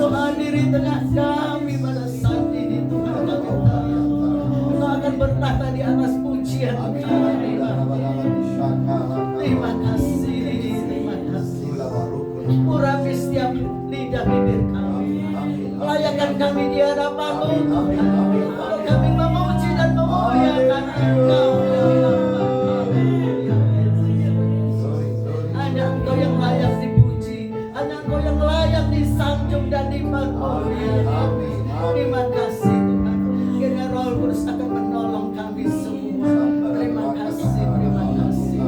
Engkau hadir di tengah kami pada saat ini Tuhan kami tahu Engkau akan bertahta di atas pujian kami. Terima kasih, terima kasih. Urapi setiap lidah bibir kami. Layakan kami di hadapan-Mu Tuhan. Kalau kami memuji dan memuliakan Engkau. Hanya Engkau yang layak dipuji. Hanya Engkau yang layak disanjung dan dipermuliakan. Terima kasih Tuhan. Kiranya Roh Kudus akan menolong kami semua. Terima kasih, terima kasih.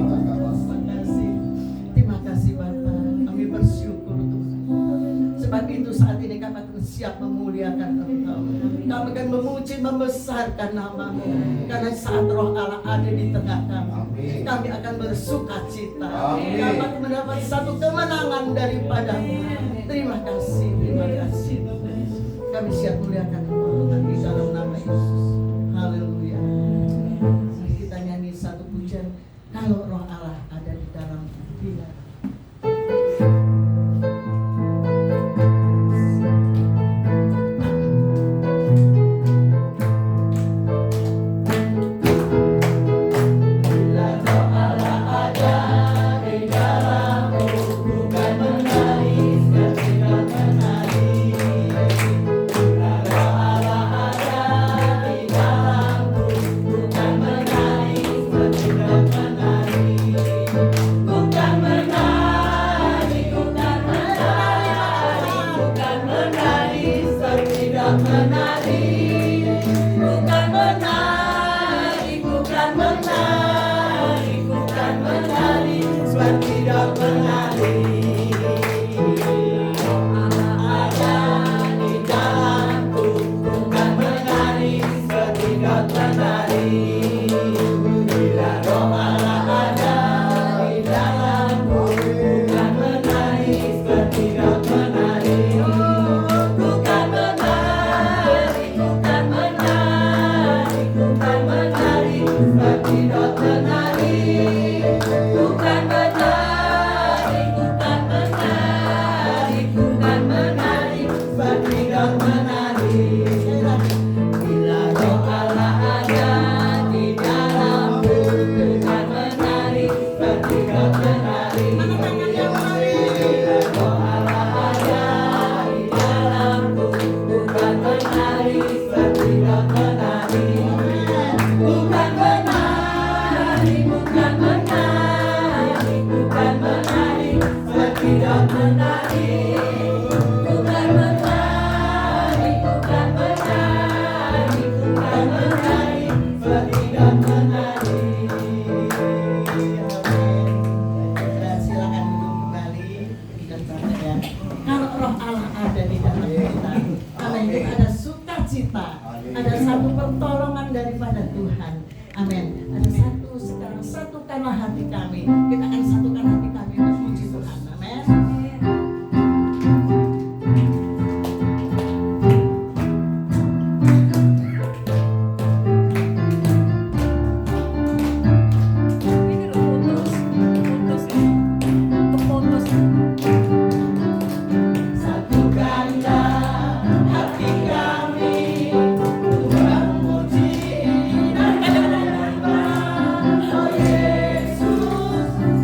Terima kasih Bapa. Kami bersyukur Tuhan. Sebab itu saat ini kami akan siap memuliakan Engkau. Kami akan memuji, membesarkan nama-Mu. Karena saat Roh Allah ada di tengah kami, kami akan bersuka cita. Kami akan mendapat satu kemenangan daripada-Mu. Terima kasih, terima kasih. Kami siap muliakan Engkau Tuhan di dalam nama Yesus. Haleluya. Kita nyanyi satu pujian. Kalau Roh Allah ada di dalam kita. Yesus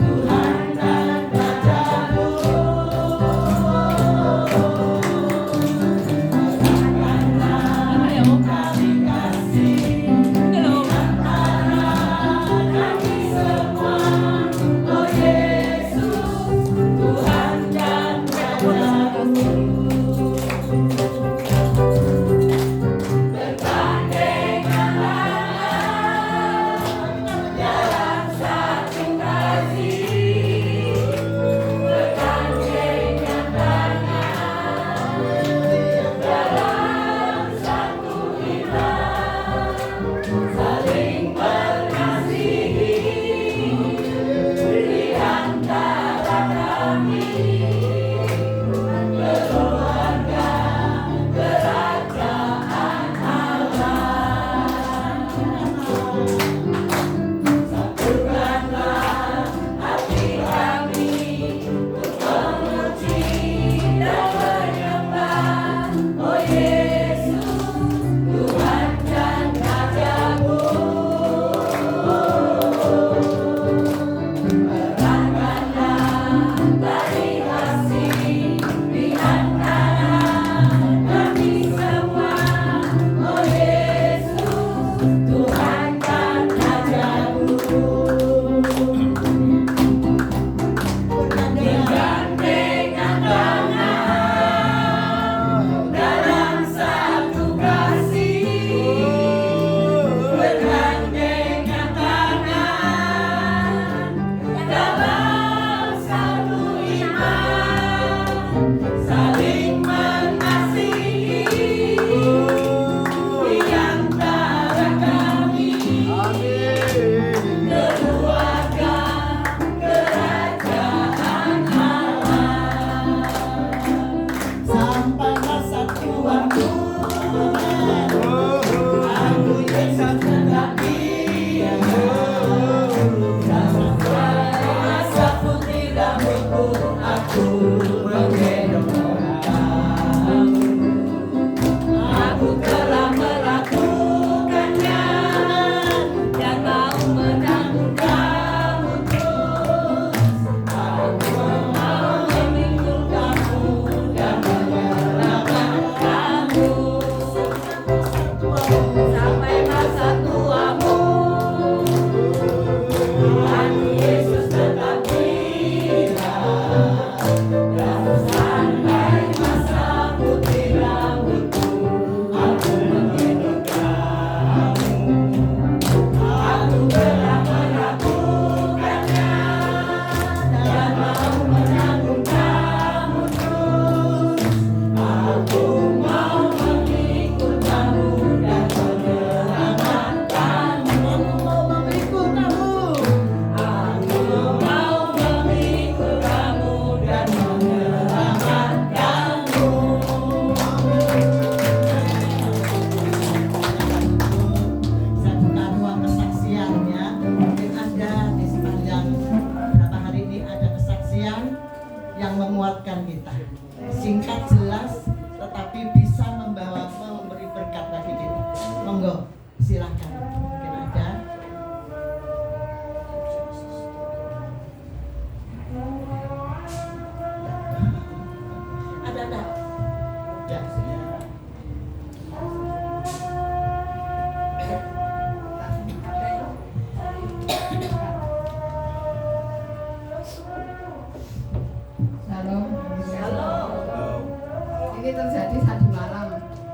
jadi tadi malam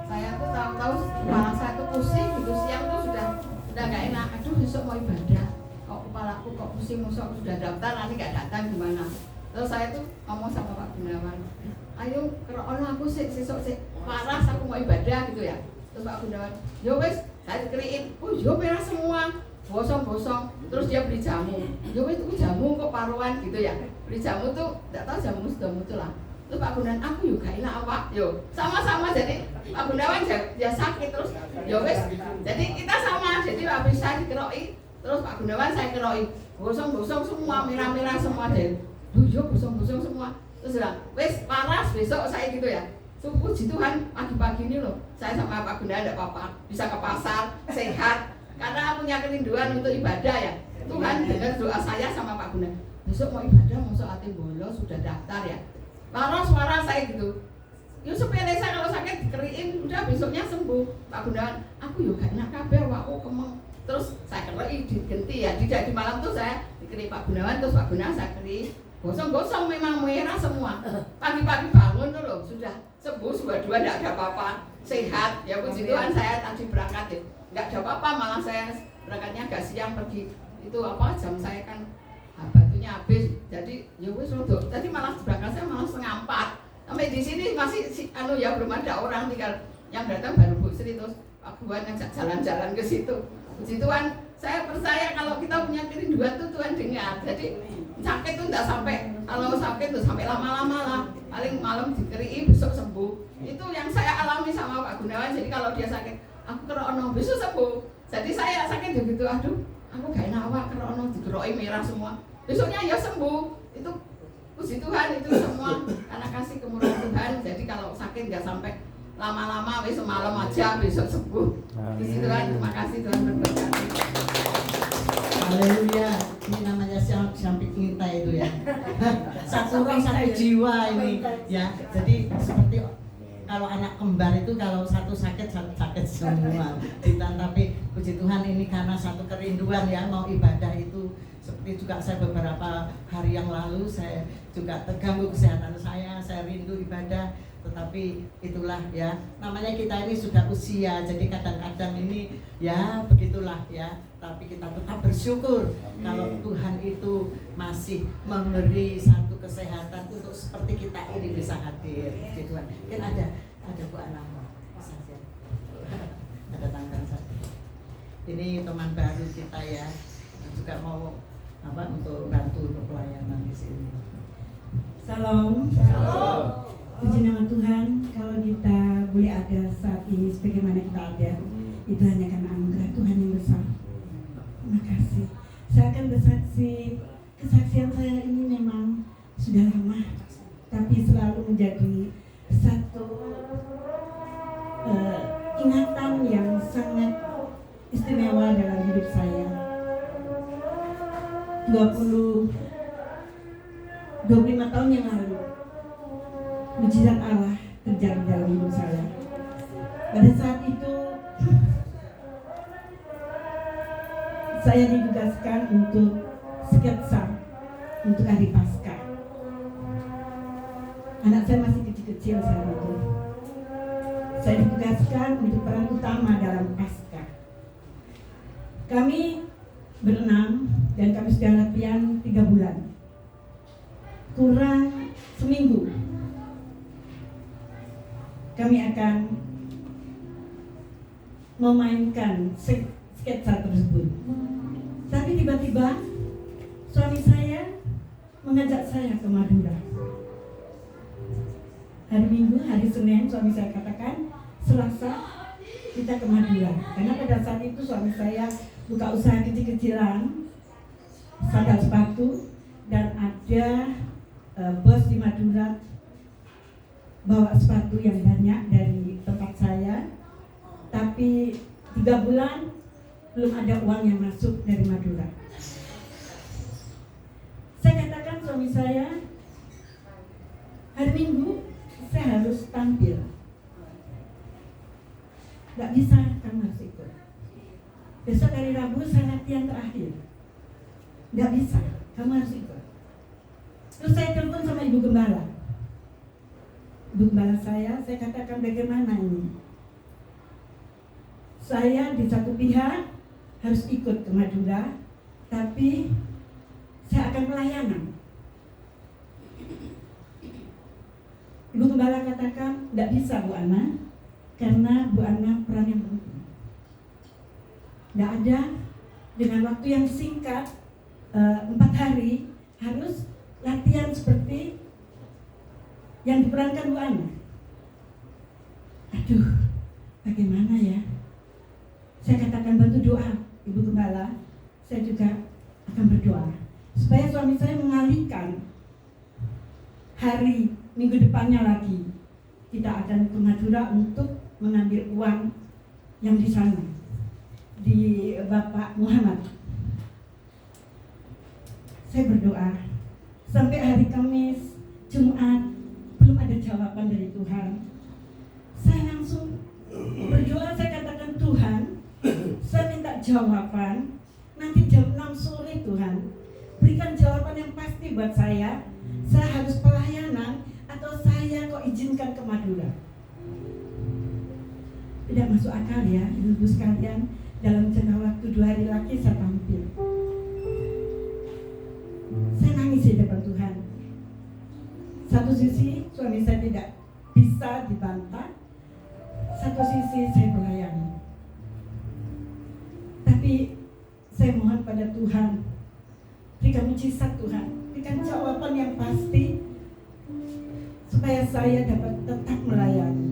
saya tuh tahu-tahu kepala saya tuh pusing gitu, siang tuh sudah nggak enak. Aduh besok mau ibadah, kok kepalaku kok pusing, musuh aku sudah daftar nanti nggak datang gimana. Terus saya tuh ngomong sama Pak Gunawan, ayo kerono aku sesok paras aku mau ibadah gitu ya. Terus Pak Gunawan, yo wes saya dikeriin, oh yo merah semua, bosong-bosong. Terus dia beli jamu, yo wes itu jamu kok paruan gitu ya. Beli jamu tuh nggak tahu jamu sudah muncul lah. Terus Pak Gunawan, aku juga enak awak, yo sama-sama. Jadi Pak Gunawan dia sakit terus, yo wes. Jadi kita sama, jadi habis saya dikeroi, terus Pak Gunawan saya keroi, bosong-bosong semua, merah-merah semua deh. Yo bosong-bosong semua. Terus bilang, wes paras besok saya gitu ya. Puji Tuhan pagi-pagi ini loh, saya sama Pak Gunawan tidak apa-apa, bisa ke pasar, sehat. Karena punya kerinduan untuk ibadah ya. Tuhan dengar doa saya sama Pak Gunawan. Besok mau ibadah, masuk hati bolos, sudah daftar ya. Lalu suara saya gitu. Yo sepele saya kalau sakit dikeriin, udah besoknya sembuh. Pak Gunawan, aku juga enak kabeh, aku kemeng. Terus saya keri diganti ya, di malam tuh saya dikeri Pak Gunawan, terus Pak Gunawan saya keri. Gosong-gosong memang merah semua. Pagi-pagi bangun tuh loh, sudah sembuh, dua-dua tidak ada apa-apa, sehat. Ya puji Tuhan saya tadi berangkat ya, nggak ada apa-apa, malah saya berangkatnya agak siang pergi. Itu apa, jam saya kan batunya habis, jadi ya wis rodok. Tadi malah berangkat saya malah 3:30. Sampai di sini masih ya belum ada orang, tinggal yang datang baru Bu Sri, terus Pak Gunawan ngajak jalan-jalan ke situ. Puji Tuhan, saya percaya kalau kita punya kerinduan tuh Tuhan dengar. Jadi sakit tuh enggak sampai, kalau sakit tuh sampai lama-lama lah, paling malam dikeri besok sembuh. Itu yang saya alami sama Pak Gunawan. Jadi kalau dia sakit, aku kerono besok sembuh. Jadi saya sakit begitu, aduh aku gak enak awak, kerono digeroi merah semua, besoknya ya sembuh. Itu puji Tuhan, itu semua karena kasih kemurahan Tuhan. Jadi kalau sakit nggak sampai lama-lama, wis semalam aja besok sembuh. Puji Tuhan, terima kasih Tuhan berkati. Haleluya. Ini namanya samping cinta itu ya. Satu orang satu jiwa ini ya. Jadi seperti kalau anak kembar itu kalau satu sakit semua. Tapi puji Tuhan ini karena satu kerinduan ya mau ibadah itu. Seperti juga saya beberapa hari yang lalu saya juga terganggu kesehatan saya rindu ibadah, tetapi itulah ya namanya kita ini sudah usia, jadi kadang-kadang ini ya begitulah ya, tapi kita tetap bersyukur. Amin. Kalau Tuhan itu masih memberi satu kesehatan untuk seperti kita ini bisa hadir di Tuhan. Mungkin ada Bu Anam saja, ada tanggal saja. Ini teman baru kita ya, juga mau untuk bantu untuk pelayanan di sini. Salam. Puji nama Tuhan, kalau kita boleh ada saat ini sebagaimana kita ada, itu hanya karena anugerah Tuhan yang besar. Terima kasih. Saya akan bersaksi, kesaksian saya ini memang sudah lama, tapi selalu menjadi satu ingatan yang sangat istimewa dalam hidup saya. 25 tahun yang lalu mujizat Allah terjadi dalam hidup saya. Pada saat itu saya ditugaskan untuk sketsa untuk hari Paskah. Anak saya masih kecil-kecil saat itu. Saya ditugaskan untuk peran utama dalam Paskah. Kami berenam dan kami sudah latihan 3 bulan, kurang seminggu kami akan memainkan sketsa tersebut. Tapi tiba-tiba suami saya mengajak saya ke Madura. Hari Minggu, hari Senin suami saya katakan, Selasa kita ke Madura. Karena pada saat itu suami saya buka usaha kecil-kecilan, sandal sepatu, dan ada bos di Madura bawa sepatu yang banyak dari tempat saya. Tapi 3 bulan belum ada uang yang masuk dari Madura. Saya katakan suami saya, hari Minggu saya harus tampil. Gak bisa, kamu harus ikut. Besok hari Rabu saya latihan terakhir. Gak bisa, kamu harus ikut. Terus saya telepon sama ibu gembala. Ibu Gembala saya katakan bagaimana ini? Saya di satu pihak harus ikut ke Madura, tapi saya akan pelayanan. Ibu Gembala katakan, tidak bisa Bu Ana, karena Bu Ana peran yang penting. Tidak ada, dengan waktu yang singkat, 4 hari, harus latihan seperti yang diperankan Bu Ana. Aduh, bagaimana ya? Saya katakan bantu doa, Ibu Gembala. Saya juga akan berdoa supaya suami saya mengalihkan hari minggu depannya lagi. Kita akan ke Madura untuk mengambil uang yang di sana, di Bapak Muhammad. Saya berdoa sampai hari Kamis, Jumat, belum ada jawaban dari Tuhan. Saya langsung berdoa, saya katakan, Tuhan, saya minta jawaban nanti jam 6 sore Tuhan. Berikan jawaban yang pasti buat saya harus pelayanan atau saya kok izinkan ke Madura. Tidak masuk akal ya, ibu sekalian. Dalam jangka waktu 2 hari lagi saya tampil. Saya nangis di depan Tuhan. Satu sisi suami saya tidak bisa dibantah, satu sisi saya melayani. Tapi saya mohon pada Tuhan, berikan mujizat Tuhan, berikan jawaban yang pasti supaya saya dapat tetap melayani.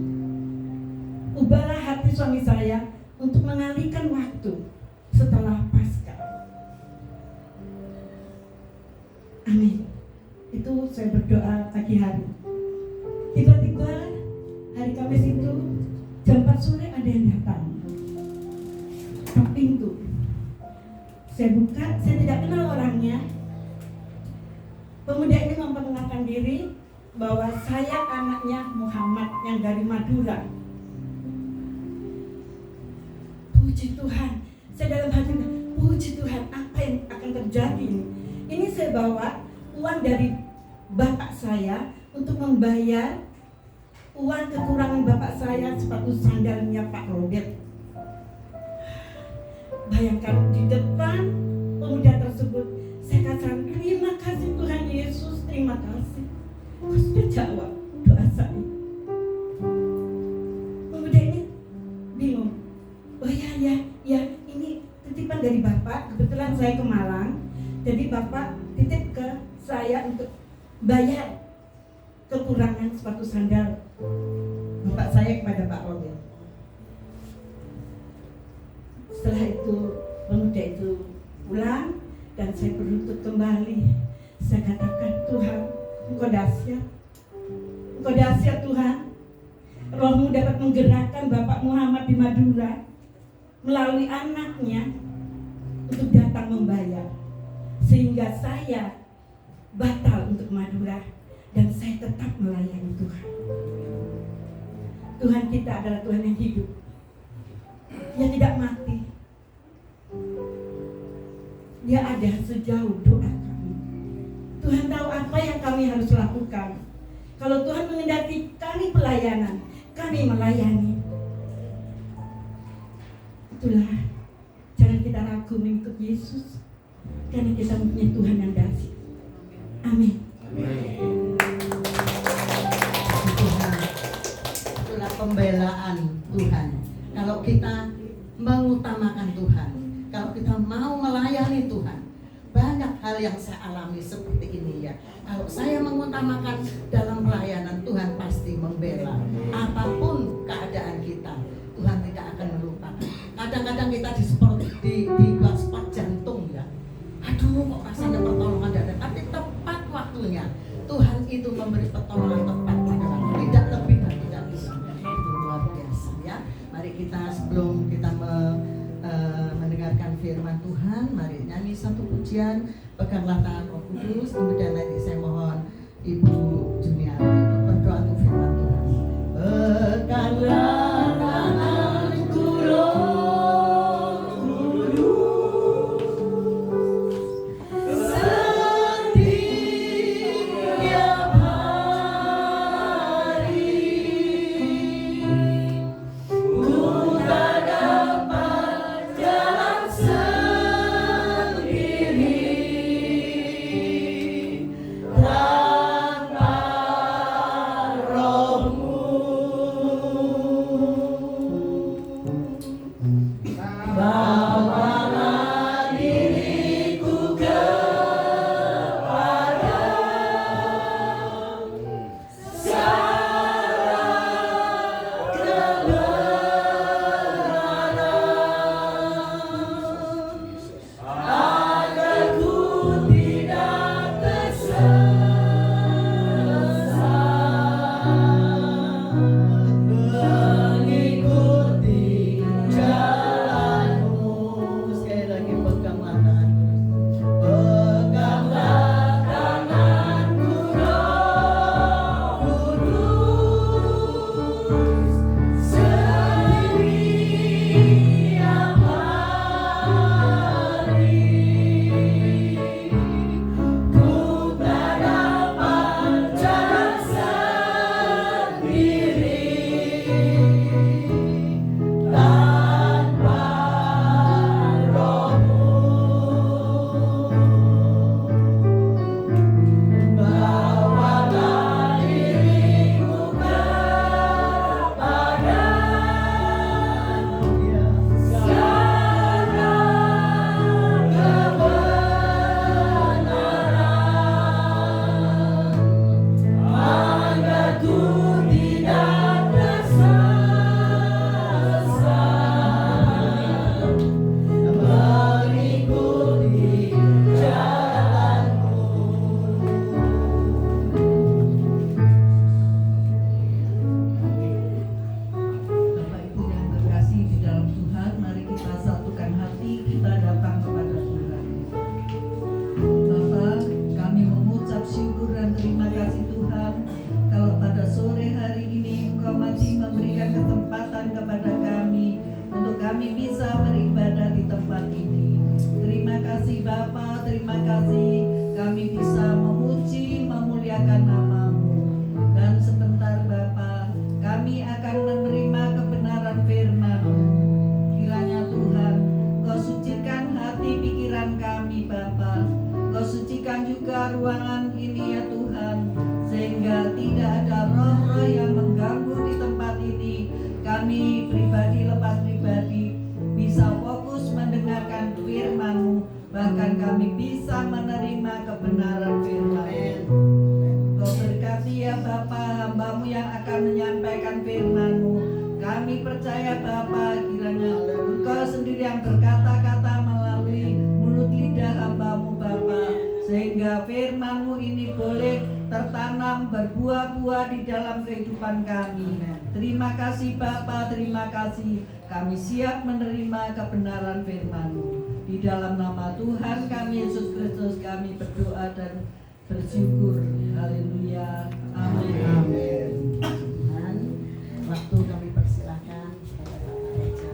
Ubahlah hati suami saya untuk mengalihkan waktu setelah Paskah. Amin. Itu saya berdoa pagi hari. Tiba-tiba hari Kamis itu jam 4 sore ada yang datang ke pintu. Saya buka, saya tidak kenal orangnya. Pemuda ini memperkenalkan diri bahwa saya anaknya Muhammad yang dari Madura. Puji Tuhan, saya dalam hati, puji Tuhan, apa yang akan terjadi ini? Ini saya bawa uang dari bapak saya untuk membayar uang kekurangan bapak saya, sepatu sandalnya Pak Robert. Bayangkan di depan pemuda tersebut, saya katakan, terima kasih Tuhan Yesus, terima kasih. Kau sudah jawab doa saya. Pemuda ini bingung. Oh ya, ini titipan dari Bapak. Kebetulan saya ke Malang, jadi Bapak titip ke saya untuk bayar kekurangan sepatu sandal Bapak saya kepada Pak Robert. Setelah itu pemuda itu pulang dan saya berlutut kembali. Saya katakan, Tuhan, Engkau dahsyat. Engkau dahsyat Tuhan. Roh-Mu dapat menggerakkan Bapak Muhammad di Madura melalui anaknya untuk datang membayar, sehingga saya batal untuk Madura dan saya tetap melayani Tuhan. Tuhan kita adalah Tuhan yang hidup, Dia tidak mati. Dia ada sejauh doa kami. Tuhan tahu apa yang kami harus lakukan. Kalau Tuhan mengendaki kami pelayanan, kami melayani. Itulah, jangan kita ragu mengikut Yesus, karena kita mempunyai Tuhan yang dahsyat. Amin. Itulah pembelaan Tuhan. Kalau kita mengutamakan Tuhan, kalau kita mau melayani Tuhan, banyak hal yang saya alami seperti ini ya. Kalau saya mengutamakan dalam pelayanan, Tuhan pasti membela. Apapun keadaan kita, Tuhan tidak akan melupakan. Kadang-kadang kita dibuat spot jantung ya. Aduh, kok rasanya pertolongan tidak ada. Tapi tepat waktunya Tuhan itu memberi pertolongan tepat pada waktu. Tidak lebih dan tidak kurang. Itu luar biasa ya. Mari kita sebelum kita mendengarkan firman Tuhan, mari nyanyi satu pujian, peganglah tangan Roh Kudus. Kemudian nanti saya mohon Ibu Juniati untuk berdoa untuk firman Tuhan. Peganglah tanganku Roh Kudus, setiap hari kami bisa beribadah di tempat ini. Terima kasih Bapa, terima kasih kami bisa memuji, memuliakan nama-Mu. Dan sebentar Bapa, kami akan menerima kebenaran firman-Mu. Kiranya Tuhan, Kau sucikan hati pikiran kami Bapa. Kau sucikan juga ruangan ini ya Tuhan, sehingga tidak ada roh-roh yang mengganggu di tempat ini. Kami pribadi lepas pribadi bisa fokus mendengarkan firman-Mu, bahkan kami bisa menerima kebenaran firman-Mu. Kau berkati ya Bapa hamba-Mu yang akan menyampaikan firman-Mu. Kami percaya Bapa, kiranya Engkau sendiri yang berkata-kata melalui mulut lidah hamba-Mu Bapa, sehingga firman-Mu ini boleh tertanam berbuah-buah di dalam kehidupan kami. Terima kasih Bapa, terima kasih. Kami siap menerima kebenaran firman-Mu. Di dalam nama Tuhan kami Yesus Kristus kami berdoa dan bersyukur. Haleluya. Amin. Amin. Tuhan, waktu kami persilahkan kepada Bapak Reja.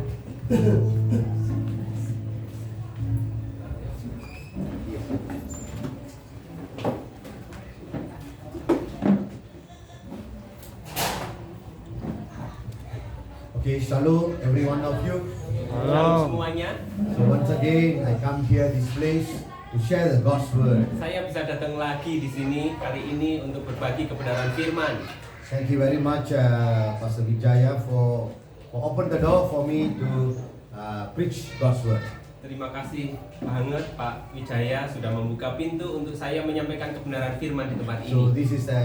Okay, shalom every one of you. Halo semuanya, So once again, I come here this place to share the God's word. saya bisa datang lagi di sini kali ini untuk berbagi kebenaran firman. Thank you very much, Pastor Vijaya, for open the door for me to preach God's word. Terima kasih banget Pak Wijaya sudah membuka pintu untuk saya menyampaikan kebenaran firman di tempat So ini. this is the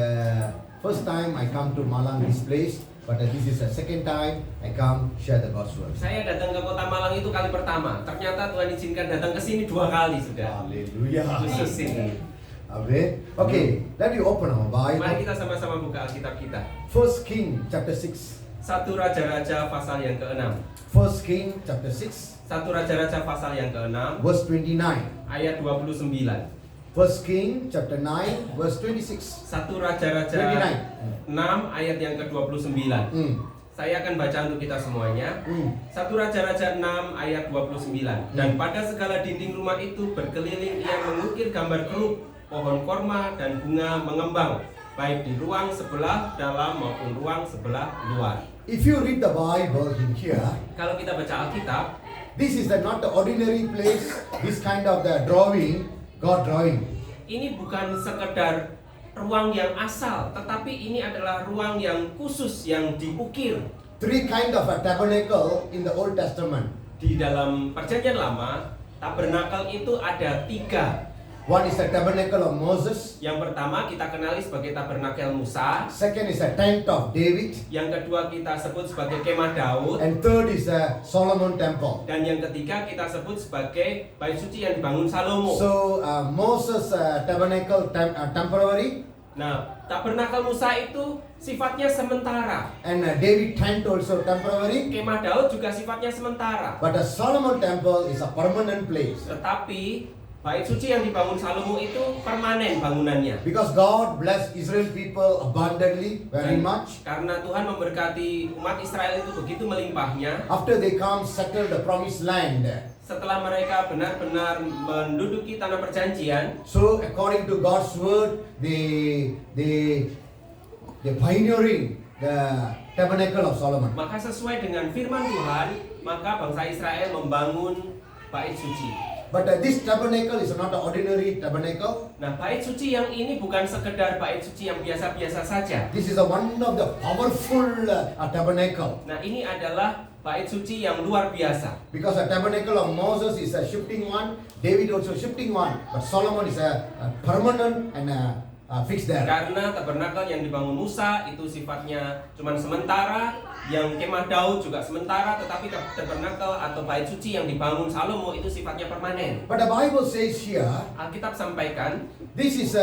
first time I come to Malang, this place, but this is the second time I come share the God's word. Saya datang ke Kota Malang itu kali pertama. Ternyata Tuhan izinkan datang ke sini 2 kali sudah. Hallelujah. Khusus ini. Amen. Okay, let me open our Mari Bible. kita sama-sama buka Alkitab kita. First King chapter 6. 1 Raja-Raja pasal yang ke-6. First King chapter 6, 1 Raja-Raja pasal yang ke-6 verse 29. ayat 29. First King chapter 9, verse 26. 1 Raja-Raja 6 ayat yang ke-29. Saya akan baca untuk kita semuanya. 1 Raja-Raja 6 ayat 29. Dan pada segala dinding rumah itu berkeliling ia mengukir gambar kerub, pohon korma dan bunga mengembang, baik di ruang sebelah dalam maupun ruang sebelah luar. If you read the Bible in here, Kalau kita baca Alkitab, this is not the ordinary place, this kind of the drawing, God drawing. ini bukan sekedar ruang yang asal, tetapi ini adalah ruang yang khusus yang diukir. Three kind of a tabernacle in the Old Testament. Di dalam Perjanjian Lama, tabernakel itu ada 3. One is the tabernacle of Moses. Yang pertama kita kenali sebagai tabernakel Musa. Second is the tent of David. Yang kedua kita sebut sebagai kemah Daud. And third is the Solomon temple. Dan yang ketiga kita sebut sebagai bait suci yang dibangun Salomo. So Moses tabernacle temporary, Nah, tabernakel Musa itu sifatnya sementara. and David tent also temporary. Kemah Daud juga sifatnya sementara. But the Solomon temple is a permanent place. Tetapi bait suci yang dibangun Salomo itu permanen bangunannya. Because God blessed Israel people abundantly, very much. Karena Tuhan memberkati umat Israel itu begitu melimpahnya. After they come settle the promised land. Setelah mereka benar-benar menduduki tanah perjanjian, So according to God's word, they pioneering the tabernacle of Solomon. maka sesuai dengan firman Tuhan, maka bangsa Israel membangun bait suci. But this tabernacle is not an ordinary tabernacle. Nah, bait suci yang ini bukan sekedar bait suci yang biasa-biasa saja. This is one of the powerful tabernacle. Nah, ini adalah bait suci yang luar biasa. Because the tabernacle of Moses is a shifting one, David also shifting one, but Solomon is a permanent and fixed there. Karena tabernakel yang dibangun Musa itu sifatnya cuma sementara, yang kemah Daud juga sementara, tetapi tabernakel atau bait suci yang dibangun Salomo itu sifatnya permanen. But the Bible says here, Alkitab sampaikan, this is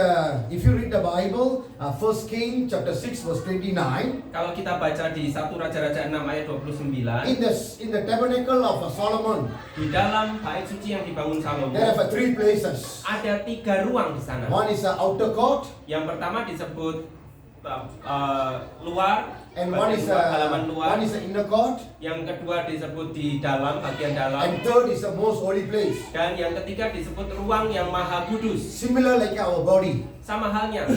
if you read the Bible, 1 King chapter 6 verse 29, kalau kita baca di 1 Raja-Raja 6 ayat 29, in the tabernacle of Solomon, di dalam bait suci yang dibangun Salomo there are 3 places. ada 3 ruang di sana. One is the outer court, Yang pertama disebut luar, and one is halaman luar. one is the inner court, Yang kedua disebut di dalam, bagian dalam. and third is the most holy place. Dan yang ketiga disebut ruang yang maha kudus. Similar like our body. Sama halnya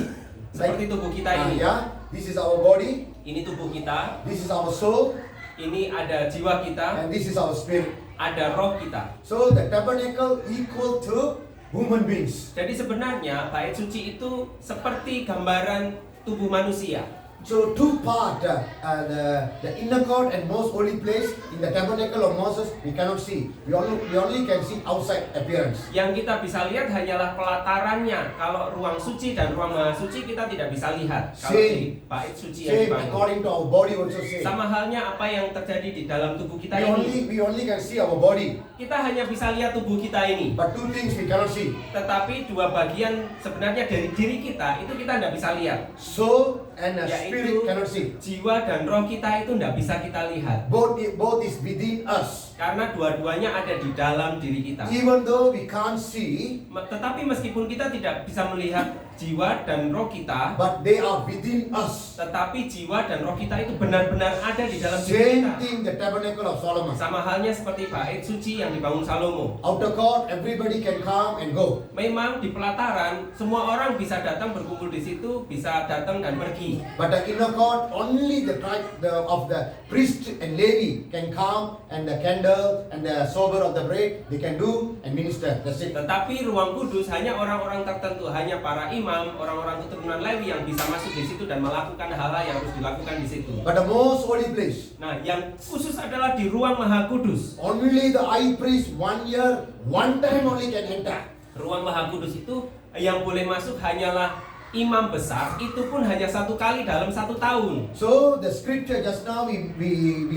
seperti tubuh kita ini. Yeah, this is our body, Ini tubuh kita, this is our soul, ini ada jiwa kita, and this is our spirit. ada roh kita. So the tabernacle equal to human beings. Jadi sebenarnya bait suci itu seperti gambaran tubuh manusia. So two part, the inner court and most holy place in the tabernacle of Moses we cannot see. We only can see outside appearance. Yang kita bisa lihat hanyalah pelatarannya. Kalau ruang suci dan ruang maha suci kita tidak bisa lihat. Kalau di bait suci yang Same dibangun. according to our body also same. Sama halnya apa yang terjadi di dalam tubuh kita ini. We only can see our body, Kita hanya bisa lihat tubuh kita ini. but two things we cannot see: Tetapi dua bagian sebenarnya dari diri kita itu kita tidak bisa lihat. soul and Yaitu spirit cannot see. jiwa dan roh kita itu tidak bisa kita lihat. Both is within us. Karena dua-duanya ada di dalam diri kita. Even though we can't see, Tetapi meskipun kita tidak bisa melihat jiwa dan roh kita, but they are within us. tetapi jiwa dan roh kita itu benar-benar ada di dalam diri Same kita. thing, the tabernacle of Solomon. Sama halnya seperti bait suci yang dibangun Salomo. Outer court, everybody can come and go. Memang di pelataran semua orang bisa datang berkumpul di situ, bisa datang dan pergi. But the inner court, only the tribe of the priest and Levi can come, and the candle and the sober of the bread they can do and minister. That's it. Tetapi ruang kudus hanya orang-orang tertentu, hanya para imam, orang-orang keturunan Lewi yang bisa masuk di situ dan melakukan hal-hal yang harus dilakukan di situ. But the most holy place, Nah, yang khusus adalah di ruang maha kudus. only the high priest 1 year, one time only can enter. Ruang maha kudus itu yang boleh masuk hanyalah imam besar, itu pun hanya satu kali dalam 1 tahun. So the scripture just now we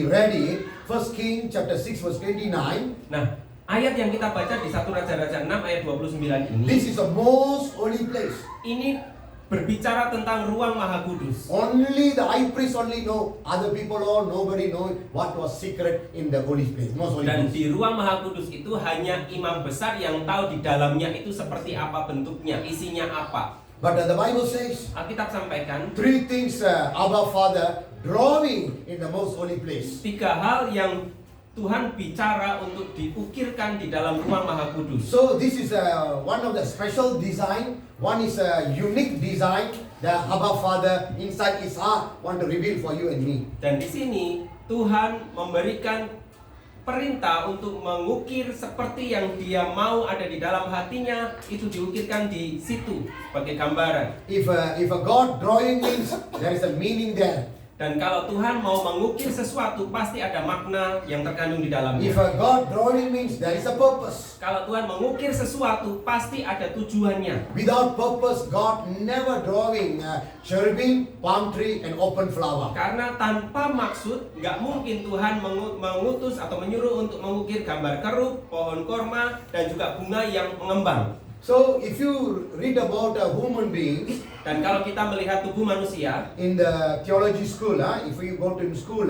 read it, 1 King chapter 6 verse 29. Nah, ayat yang kita baca di 1 Raja-Raja 6 ayat 29 ini, This is the most holy place. ini berbicara tentang ruang maha kudus. Only the high priest only know. Other people all nobody know what was secret in the holy place. Most holy Dan place. di ruang maha kudus itu hanya imam besar yang tahu di dalamnya itu seperti apa bentuknya, isinya apa. But the Bible says Alkitab sampaikan three things Abba Father drawing in the most holy place. 3 hal yang Tuhan bicara untuk diukirkan di dalam ruang maha kudus. So this is one of the special design. One is a unique design that Abba Father inside his heart want to reveal for you and me. Dan di sini Tuhan memberikan perintah untuk mengukir seperti yang Dia mau ada di dalam hatinya, itu diukirkan di situ sebagai gambaran. If a God drawing means there is a meaning there. Dan kalau Tuhan mau mengukir sesuatu, pasti ada makna yang terkandung di dalamnya. If a God drawing means there is a purpose. Kalau Tuhan mengukir sesuatu, pasti ada tujuannya. Without purpose, God never drawing cherubim, palm tree, and open flower. Karena tanpa maksud, nggak mungkin Tuhan mengutus atau menyuruh untuk mengukir gambar kerub, pohon korma, dan juga bunga yang mengembang. So, if you read about a human being Dan kalau kita melihat tubuh manusia, in the theology school, if you go to school,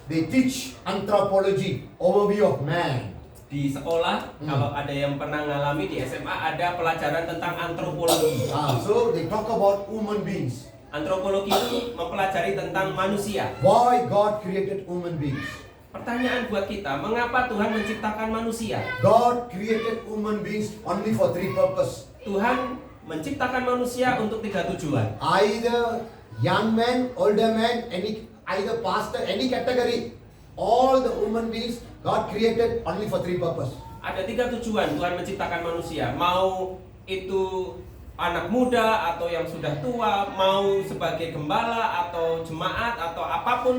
they teach anthropology, overview of man. di sekolah, kalau ada yang pernah ngalami di SMA, ada pelajaran tentang antropologi. So, they talk about human beings. Antropologi itu mempelajari tentang manusia. Why God created human beings? Pertanyaan buat kita, mengapa Tuhan menciptakan manusia? God created human beings only for three purposes. Tuhan menciptakan manusia untuk 3 tujuan. Either young man, older man, either pastor, any category. All the human beings God created only for three purposes. Ada 3 tujuan Tuhan menciptakan manusia. Mau itu anak muda atau yang sudah tua, mau sebagai gembala atau jemaat atau apapun,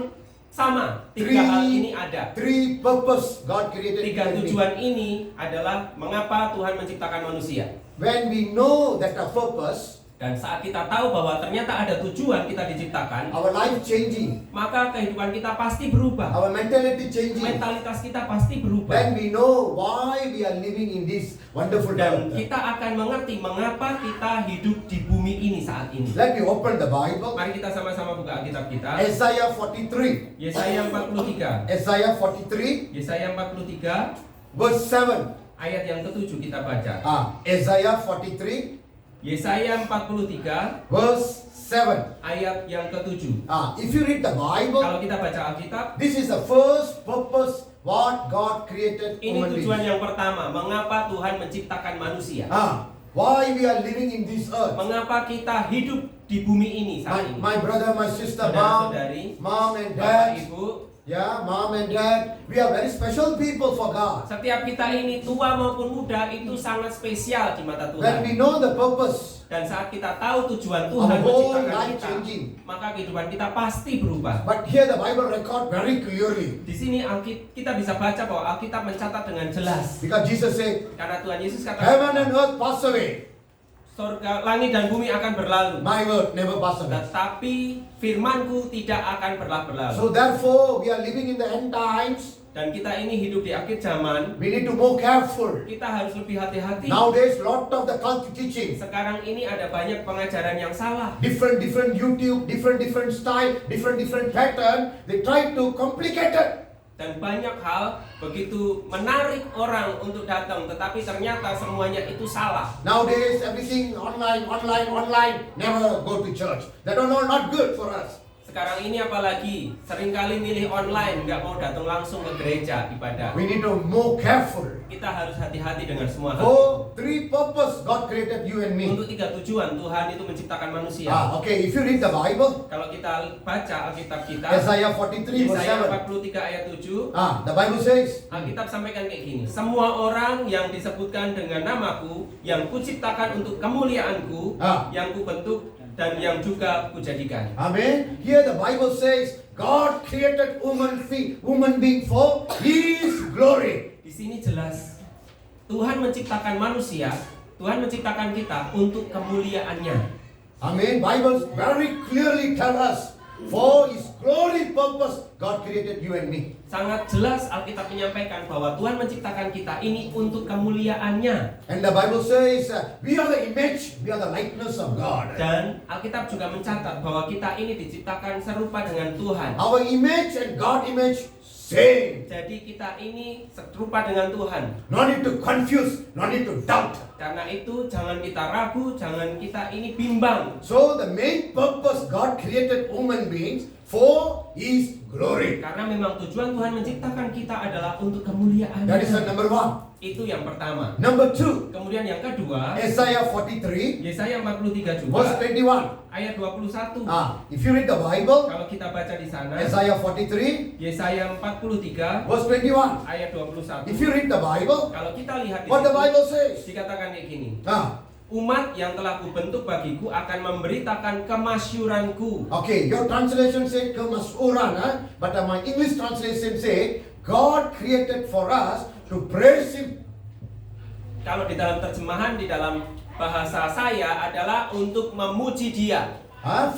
sama. 3 hal ini ada. Three purpose God created 3 human beings. tujuan ini adalah mengapa Tuhan menciptakan manusia. When we know that the purpose, Dan saat kita tahu bahwa ternyata ada tujuan kita diciptakan, our life changing, maka kehidupan kita pasti berubah. our mentality changing. Mentalitas kita pasti berubah. When we know why we are living in this wonderful Dan earth. kita akan mengerti mengapa kita hidup di bumi ini saat ini. Let me open the Bible. Mari kita sama-sama buka Alkitab kita. Isaiah 43. Yesaya 43. Isaiah 43 Yesaya 43 verse 7. ayat yang ke-7 kita baca. Isaiah 43 Yesaya 43 verse 7. ayat yang ke-7. If you read the Bible, Kalau kita baca Alkitab, this is the first purpose what God created ini human tujuan beings. yang pertama, mengapa Tuhan menciptakan manusia. Why we are living in this earth. Mengapa kita hidup di bumi ini saat ini. My brother, my sister, Saudara-saudari, mom and Bapak, dad, Ibu, mom and dad, we are very special people for God. setiap kita ini tua maupun muda itu sangat spesial di mata When Tuhan. we know the purpose, Dan saat kita tahu tujuan our Tuhan whole menciptakan life kita, changing. maka kehidupan kita pasti berubah. But here the Bible record very clearly. Di sini kita bisa baca bahwa Alkitab mencatat dengan jelas. Because Jesus said, Karena Tuhan Yesus heaven katakan, and earth pass away. surga, langit dan bumi akan berlalu, My word never pass away. tetapi firmanku tidak akan pernah berlalu. So therefore, we are living in the end times. Dan kita ini hidup di akhir zaman, We need to more careful. kita harus lebih hati-hati. Nowadays, lot of the cult teaching. Sekarang ini ada banyak pengajaran yang salah. Different YouTube, different style, different pattern. They try to complicate it. Dan banyak hal begitu menarik orang untuk datang, tetapi ternyata semuanya itu salah. Nowadays, everything online. Never go to church. That are not good for us. Sekarang ini apalagi seringkali milih online, nggak mau datang langsung ke gereja ibadah. We need to more careful. Kita harus hati-hati dengan semua hal. For three purpose God created you and me. Untuk 3 tujuan Tuhan itu menciptakan manusia. Okay, if you read the Bible, Kalau kita baca Alkitab kita, Isaiah 43 verse Yesaya 7. 43 ayat 7, The Bible says, Alkitab sampaikan kayak gini. Semua orang yang disebutkan dengan namaku, yang kuciptakan untuk kemuliaanku, yang kubentuk dan yang juga kujadikan. Amen. Here the Bible says, God created woman being for His glory. Di sini jelas Tuhan menciptakan manusia, Tuhan menciptakan kita untuk kemuliaannya. Amen. Bible very clearly tell us, for His glory purpose, God created you and me. Sangat jelas Alkitab menyampaikan bahwa Tuhan menciptakan kita ini untuk kemuliaannya. And the Bible says, we are the image, we are the likeness of God. Dan Alkitab juga mencatat bahwa kita ini diciptakan serupa dengan Tuhan. Our image and God image same. Jadi kita ini serupa dengan Tuhan. No need to confuse, no need to doubt. Karena itu jangan kita ragu, jangan kita ini bimbang. So the main purpose God created human beings for His glory. Karena memang tujuan Tuhan menciptakan kita adalah untuk kemuliaannya. That is the number one. Itu yang pertama. Number two, Kemudian yang kedua, Isaiah 43 Yesaya 43 juga verse 21. ayat 21. If you read the Bible, Kalau kita baca di sana, Isaiah 43 Yesaya 43 verse 21. ayat 21. If you read the Bible, Kalau kita lihat di what the situ, Bible says? dikatakan kayak gini. Ah, Umat yang telah kubentuk bagiku akan memberitakan kemasyuranku. okay, your translation said kemasuran, but my English translation say God created for us to praise Him. Kalau di dalam terjemahan, di dalam bahasa saya adalah untuk memuji Dia.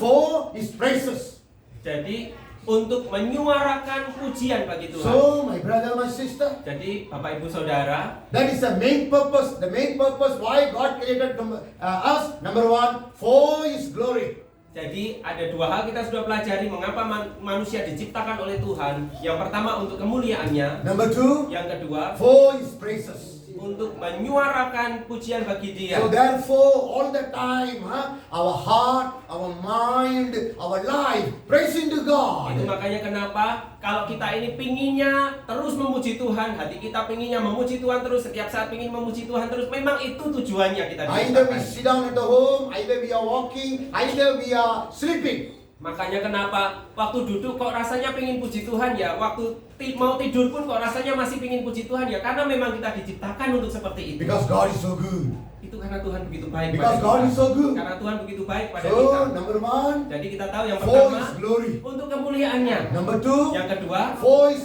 For His praises. Jadi untuk menyuarakan pujian bagi Tuhan. So, my brother, my sister, Jadi Bapak Ibu Saudara, that is the main purpose. The main purpose why God created us. Number one, for His glory. jadi ada dua hal kita sudah pelajari mengapa manusia diciptakan oleh Tuhan. Yang pertama untuk kemuliaannya, Number two, yang kedua for His praises. untuk menyuarakan pujian bagi Dia. So therefore, all the time, our heart, our mind, our life, praising to God. Itu makanya kenapa kalau kita ini pinginnya terus memuji Tuhan, hati kita pinginnya memuji Tuhan terus, setiap saat pingin memuji Tuhan terus, memang itu tujuannya kita Either we diciptakan. sit down at the home, either we are walking, either we are sleeping. Makanya kenapa waktu duduk kok rasanya pingin puji Tuhan ya, waktu mau tidur pun kok rasanya masih pingin puji Tuhan ya, karena memang kita diciptakan untuk seperti itu. Because God is so good. Itu karena Tuhan begitu baik Because pada God kita. is so good. Karena Tuhan begitu baik pada kita. So, number one, Jadi kita tahu yang for pertama His glory. untuk kemuliaannya. Number two, Yang kedua for His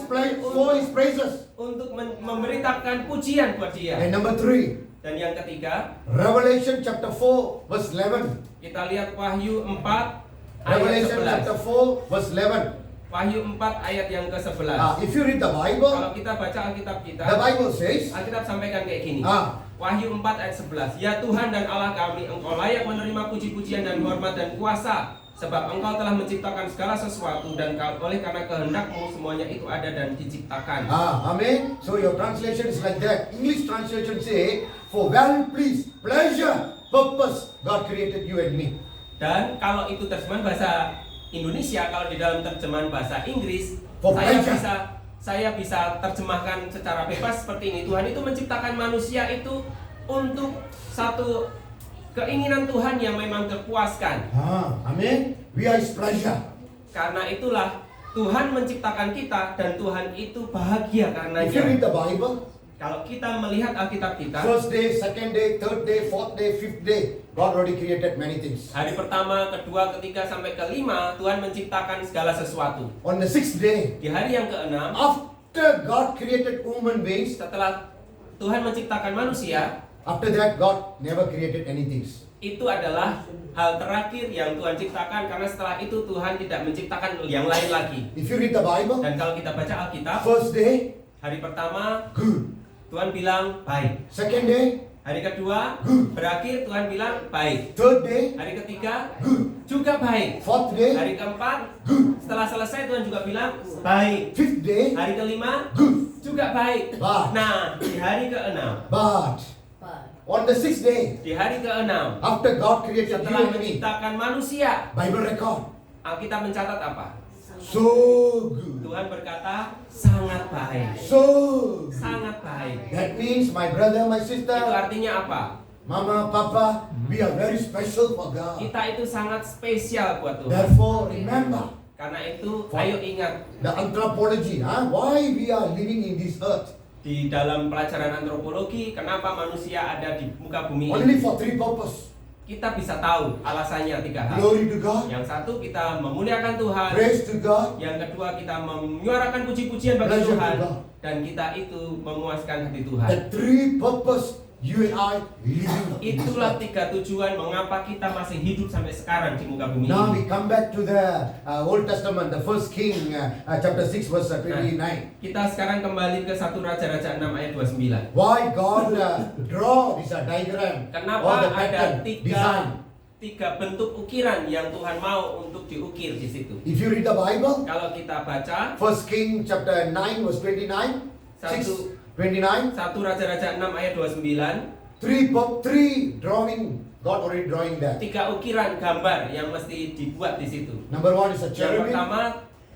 praises. untuk memberitakan pujian buat Dia. And number three, Dan yang ketiga, Revelation chapter 4, verse 11. kita lihat Wahyu 4 Revelation ayat chapter 11. 4, verse 11. Wahyu 4 ayat yang ke-11. If you read the Bible, Kalau kita baca Alkitab kita, the Bible says, Alkitab sampaikan kayak gini. Ah. Wahyu 4 ayat 11. Ya Tuhan dan Allah kami, Engkau layak menerima puji-pujian dan hormat dan kuasa, sebab Engkau telah menciptakan segala sesuatu dan oleh karena kehendak-Mu semuanya itu ada dan diciptakan. Amen. So your translation is like that. English translation say, for well pleasure, purpose God created you and me. Dan kalau itu terjemahan bahasa Indonesia, kalau di dalam terjemahan bahasa Inggris, For saya pleasure. bisa terjemahkan secara bebas seperti ini. Tuhan itu menciptakan manusia itu untuk satu keinginan Tuhan yang memang terpuaskan. Amen. We are His pleasure. Karena itulah Tuhan menciptakan kita dan Tuhan itu bahagia If you read karenanya. the Bible, Kalau kita melihat Alkitab kita, first day, second day, third day, fourth day, fifth day, God already created many things. hari pertama, kedua, ketiga sampai kelima Tuhan menciptakan segala sesuatu. On the sixth day, Di hari yang keenam, after God created human beings, setelah Tuhan menciptakan manusia, after that God never created anything. itu adalah hal terakhir yang Tuhan ciptakan, karena setelah itu Tuhan tidak menciptakan yang lain lagi. If you read the Bible, Dan kalau kita baca Alkitab, first day, hari pertama good. Tuhan bilang baik. Second day, Hari kedua berakhir Tuhan bilang baik. third day, Hari ketiga good. juga baik. Fourth day, Hari keempat good. setelah selesai Tuhan juga bilang baik. Fifth day, Hari kelima good. juga baik. But- Nah, di hari keenam, But on the sixth day, di hari keenam after God created you setelah and me, menciptakan manusia, Bible record, Alkitab mencatat apa? so good. Tuhan berkata sangat baik. So good. Sangat baik. That means my brother, my Itu sister, artinya apa? Mama, Papa, we are very special for God. Kita itu sangat spesial buat Tuhan. Therefore, remember Karena itu, ayo ingat the anthropology, why we are living in this earth. di dalam pelajaran antropologi, kenapa manusia ada di muka bumi Only ini. for three purposes. Kita bisa tahu alasannya 3 hal. Glory to God, Yang satu, kita memuliakan Tuhan. praise to God, Yang kedua, kita menyuarakan puji-pujian bagi Pleasure to Tuhan. God. Dan kita itu memuaskan hati Tuhan. the three purpose you and I living in this Itulah earth. 3 tujuan mengapa kita masih hidup sampai sekarang di muka bumi Now ini. we come back to the Old Testament, the first King, chapter 6, verse 29. Kita sekarang kembali ke 1 Raja-Raja 6 ayat 29. Why God draw this diagram or Kenapa the ada pattern design? tiga bentuk ukiran yang Tuhan mau untuk diukir di situ. If you read the Bible, Kalau kita baca First King chapter 9 verse 29, 6, 29, 1 Raja-Raja 6 ayat 29, three drawing, God already drawing that. 3 ukiran gambar yang mesti dibuat di situ. Number one is a Yang cherubim, pertama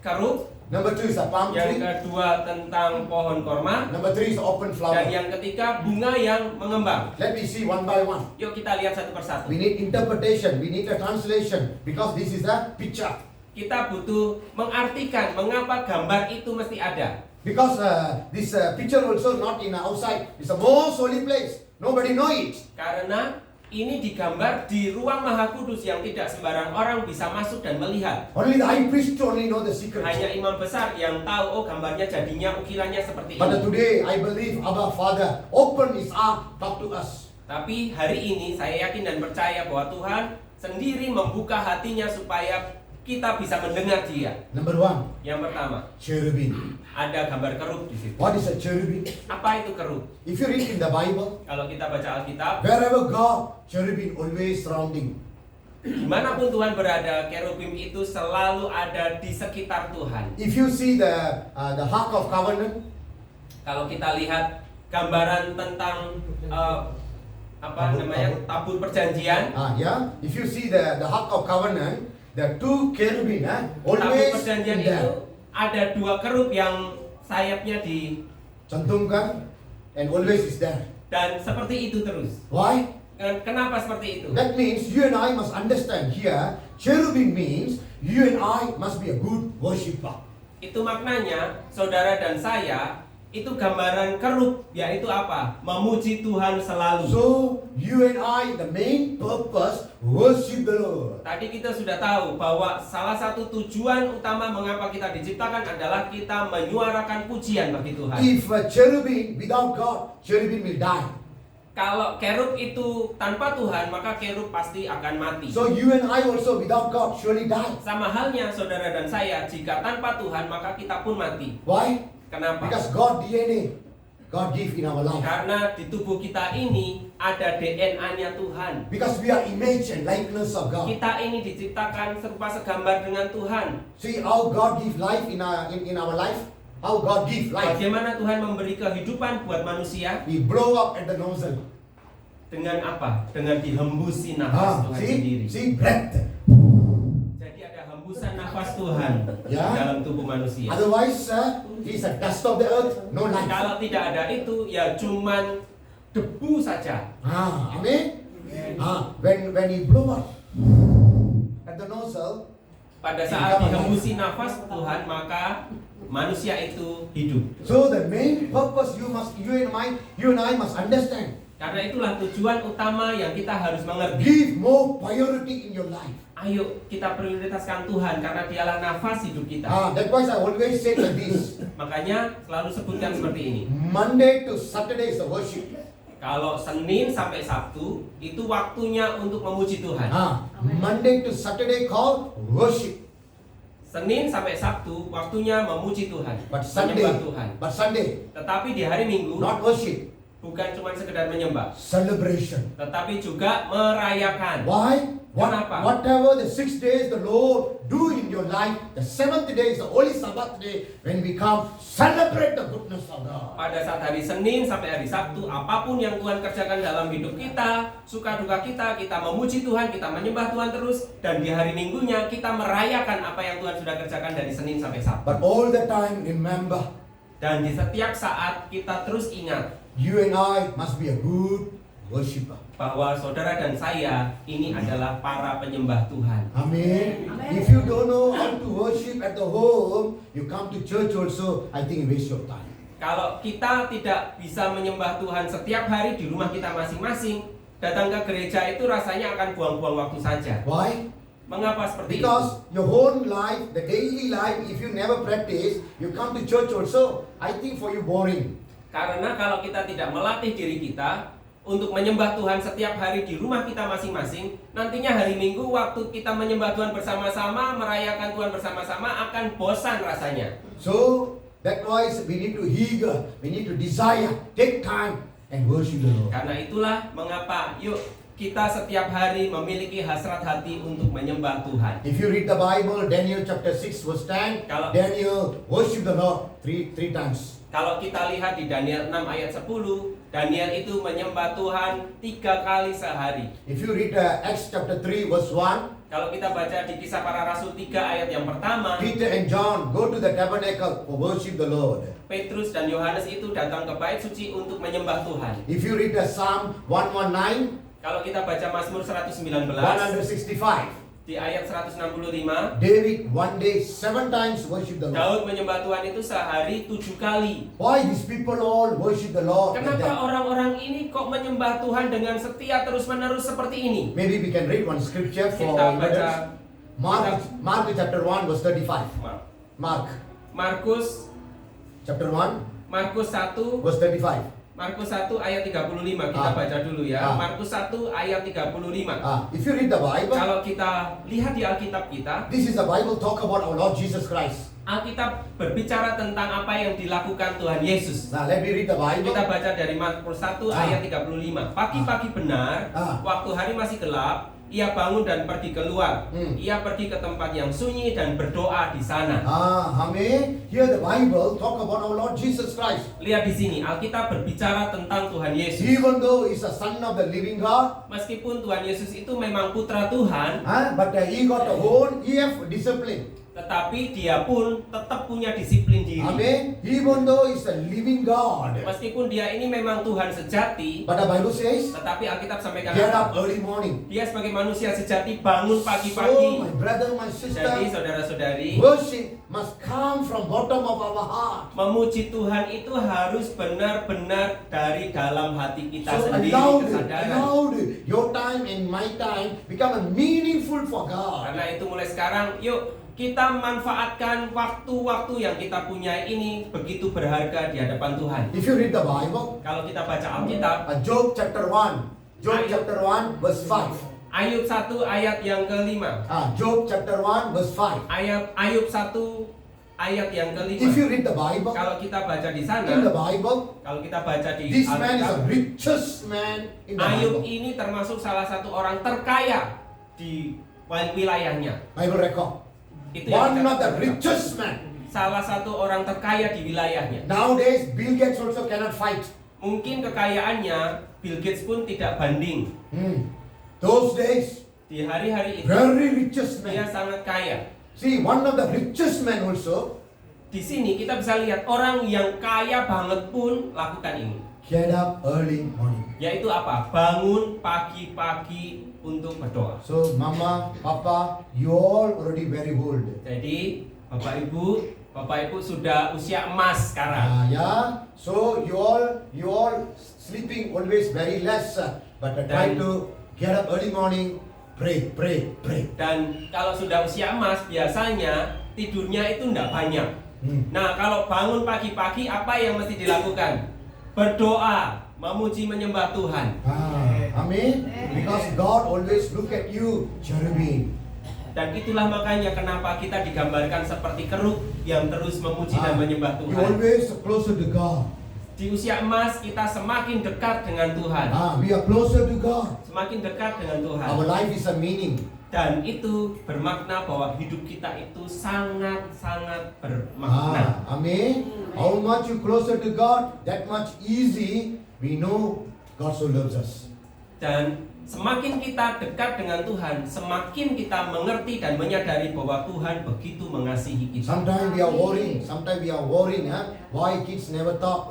kerub, number two is a palm yang tree, kedua tentang pohon korma, number three is open dan flower. yang ketiga bunga yang mengembang. Let me see one by one. Yuk kita lihat satu persatu. We need interpretation, we need a translation, because this is a picture. Kita butuh mengartikan mengapa gambar itu mesti ada. Because this picture also not in outside, it's a most holy place. Nobody know it. Karena ini digambar di ruang maha kudus yang tidak sembarang orang bisa masuk dan melihat. Only the high priest only know the secret. Hanya imam besar yang tahu, oh gambarnya jadinya ukirannya seperti But ini. today I believe Abba Father open His heart, talk to us. Tapi hari ini saya yakin dan percaya bahwa Tuhan sendiri membuka hatinya supaya kita bisa mendengar Dia. Number one, Yang pertama, cherubim. ada gambar kerub di situ. What is a cherubim? Apa itu kerub? If you read in the Bible, Kalau kita baca Alkitab, wherever God, cherubim always surrounding. dimanapun Tuhan berada, kerubim itu selalu ada di sekitar Tuhan. If you see the Ark of Covenant, Kalau kita lihat gambaran tentang tabur perjanjian, yeah. If you see the Ark of Covenant, the two cherubim, tabur always perjanjian in itu there. ada 2 kerub yang sayapnya di Cantumkan, and always is there. dan seperti itu terus. Why? Kenapa seperti itu? That means you and I must understand here, cherubim means you and I must be a good worshipper. Itu maknanya saudara dan saya itu gambaran kerub, yaitu apa? Memuji Tuhan selalu. So you and I, the main purpose, worship the Lord. Tadi kita sudah tahu bahwa salah satu tujuan utama mengapa kita diciptakan adalah kita menyuarakan pujian bagi Tuhan. If a cherubim without God, cherubim will die. Kalau kerub itu tanpa Tuhan, maka kerub pasti akan mati. So you and I also without God surely die. Sama halnya saudara dan saya, jika tanpa Tuhan maka kita pun mati. Why? Kenapa? Because God DNA, God give in our life. Karena di tubuh kita ini ada DNA-nya Tuhan. Because we are image and likeness of God. Kita ini diciptakan serupa segambar dengan Tuhan. See how God give life in our life. How God give life. Bagaimana Tuhan memberi kehidupan buat manusia? We blow up at the nozzle. Dengan apa? Dengan dihembusi nafas Tuhan sendiri. See, breath. Jadi ada hembusan nafas Tuhan Ya. dalam tubuh manusia. Otherwise, he's a dust of the earth, no life. Kalau tidak ada itu, ya cuman debu saja. Amen. When he blow up at the nozzle, Pada saat dihembusi nafas Tuhan, maka manusia itu hidup. so the main purpose you and I must understand. Karena itulah tujuan utama yang kita harus mengerti. Give more priority in your life. Ayo kita prioritaskan Tuhan karena dialah nafas hidup kita. That's why I always say like this. Makanya selalu sebutkan seperti ini. Monday to Saturday is the worship. Kalau Senin sampai Sabtu itu waktunya untuk memuji Tuhan. Monday to Saturday called worship. Senin sampai Sabtu waktunya memuji Tuhan, But menyembah Tuhan. Sunday, Tetapi di hari Minggu not worship, bukan cuma sekedar menyembah, celebration. tetapi juga merayakan. Why? Kenapa? Whatever the 6 days the Lord do in your life, the 7th day is the holy Sabbath day when we come celebrate the goodness of God. Pada saat hari Senin sampai hari Sabtu, apapun yang Tuhan kerjakan dalam hidup kita, suka duka kita memuji Tuhan, kita menyembah Tuhan terus, dan di hari Minggunya kita merayakan apa yang Tuhan sudah kerjakan dari Senin sampai Sabtu. But all the time remember, Dan di setiap saat kita terus ingat you and I must be a good worshiper. bahwa saudara dan saya ini adalah para penyembah Tuhan. Amen. If you don't know how to worship at the home, you come to church also, I think you waste your time. Kalau kita tidak bisa menyembah Tuhan setiap hari di rumah kita masing-masing, datang ke gereja itu rasanya akan buang-buang waktu saja. Why? Mengapa seperti itu? Because your own life, the daily life, if you never practice, you come to church also, I think for you boring. Karena kalau kita tidak melatih diri kita untuk menyembah Tuhan setiap hari di rumah kita masing-masing, nantinya hari Minggu waktu kita menyembah Tuhan bersama-sama, merayakan Tuhan bersama-sama akan bosan rasanya. So, that why we need to eager, we need to desire, take time and worship the Lord. Karena itulah mengapa yuk kita setiap hari memiliki hasrat hati untuk menyembah Tuhan. If you read the Bible, Daniel chapter 6 verse 10, Kalau- Daniel worship the Lord three times. Kalau kita lihat di Daniel 6 ayat 10, Daniel itu menyembah Tuhan 3 kali sehari. If you read Acts chapter 3 verse 1, Kalau kita baca di Kisah Para Rasul 3 ayat yang pertama, Peter and John go to the tabernacle for worship the Lord. Petrus dan Yohanes itu datang ke bait suci untuk menyembah Tuhan. If you read the Psalm 119, Kalau kita baca Mazmur 119 165, di ayat 165, David one day 7 times worship the Lord. Daud menyembah Tuhan itu sehari 7 kali. Why these people all worship the Lord? like Kenapa that? orang-orang ini kok menyembah Tuhan dengan setia terus-menerus seperti ini? Maybe we can read one scripture for Kita evidence. baca Mark chapter 1 verse 35. Mark Markus chapter 1 Markus 1 verse 35. Markus 1 ayat 35 kita baca dulu ya. Markus 1 ayat 35. If you read the Bible, Kalau kita lihat di Alkitab kita, this is the Bible talk about our Lord Jesus Christ. Alkitab berbicara tentang apa yang dilakukan Tuhan Yesus. Now let me read the Bible. Kita baca dari Markus 1 ayat 35. Pagi-pagi benar, waktu hari masih gelap, ia bangun dan pergi keluar. Ia pergi ke tempat yang sunyi dan berdoa di sana. Amen. Here the Bible talk about our Lord Jesus Christ. Lihat di sini, Alkitab berbicara tentang Tuhan Yesus. Even though he's a son of the living God, Meskipun Tuhan Yesus itu memang putra Tuhan, but he got a own EF discipline. tetapi dia pun tetap punya disiplin diri. Amen. Even though he's a living God, Meskipun dia ini memang Tuhan sejati, but the Bible says, tetapi Alkitab sampaikan get up early morning. dia sebagai manusia sejati bangun So pagi-pagi. my brother, my Jadi sister, saudara-saudari, worship must come from bottom of our heart. memuji Tuhan itu harus benar-benar dari dalam hati kita So sendiri, kesadaran. allow your time and my time become a meaningful for God. Karena itu mulai sekarang, yuk kita manfaatkan waktu-waktu yang kita punya ini begitu berharga di hadapan Tuhan. If you read the Bible, Kalau kita baca Alkitab, Job chapter 1, Job chapter 1 verse 5. Ayub 1 ayat yang kelima. Job chapter 1 verse 5. Ayub 1 ayat yang kelima. If you read the Bible, Kalau kita baca di sana, in the Bible, kalau kita baca di this man is Alkitab, the richest man in the Ayub Bible. ini termasuk salah satu orang terkaya di wilayahnya. Bible record. Itu yang One of the dicatat. richest man. Salah satu orang terkaya di wilayahnya. Nowadays, Bill Gates also cannot fight. Mungkin kekayaannya Bill Gates pun tidak banding. Those days, Di hari-hari itu very richest dia man. sangat kaya. See, one of the richest men also Di sini kita bisa lihat orang yang kaya banget pun lakukan ini. get up early morning. Yaitu apa? Bangun pagi-pagi untuk berdoa. So, Mama, Papa, you all already very old. Jadi Bapak Ibu sudah usia emas sekarang. Yeah. So you all sleeping always very less, but try to get up early morning, pray. Dan kalau sudah usia emas biasanya tidurnya itu tidak banyak. Nah, kalau bangun pagi-pagi apa yang mesti dilakukan? Berdoa, memuji menyembah Tuhan. Amen. Because God always look at you, cherubim. Dan itulah makanya kenapa kita digambarkan seperti keruk yang terus memuji dan menyembah You Tuhan. always closer to God. Di usia emas kita semakin dekat dengan Tuhan. We are closer to God. Semakin dekat dengan Tuhan. Our life is a meaning. Dan itu bermakna bahwa hidup kita itu sangat-sangat bermakna. Amen. How much you closer to God, that much easy we know God so loves us. Dan semakin kita dekat dengan Tuhan, semakin kita mengerti dan menyadari bahwa Tuhan begitu mengasihi kita. Sometimes we are worrying, why kids never talk,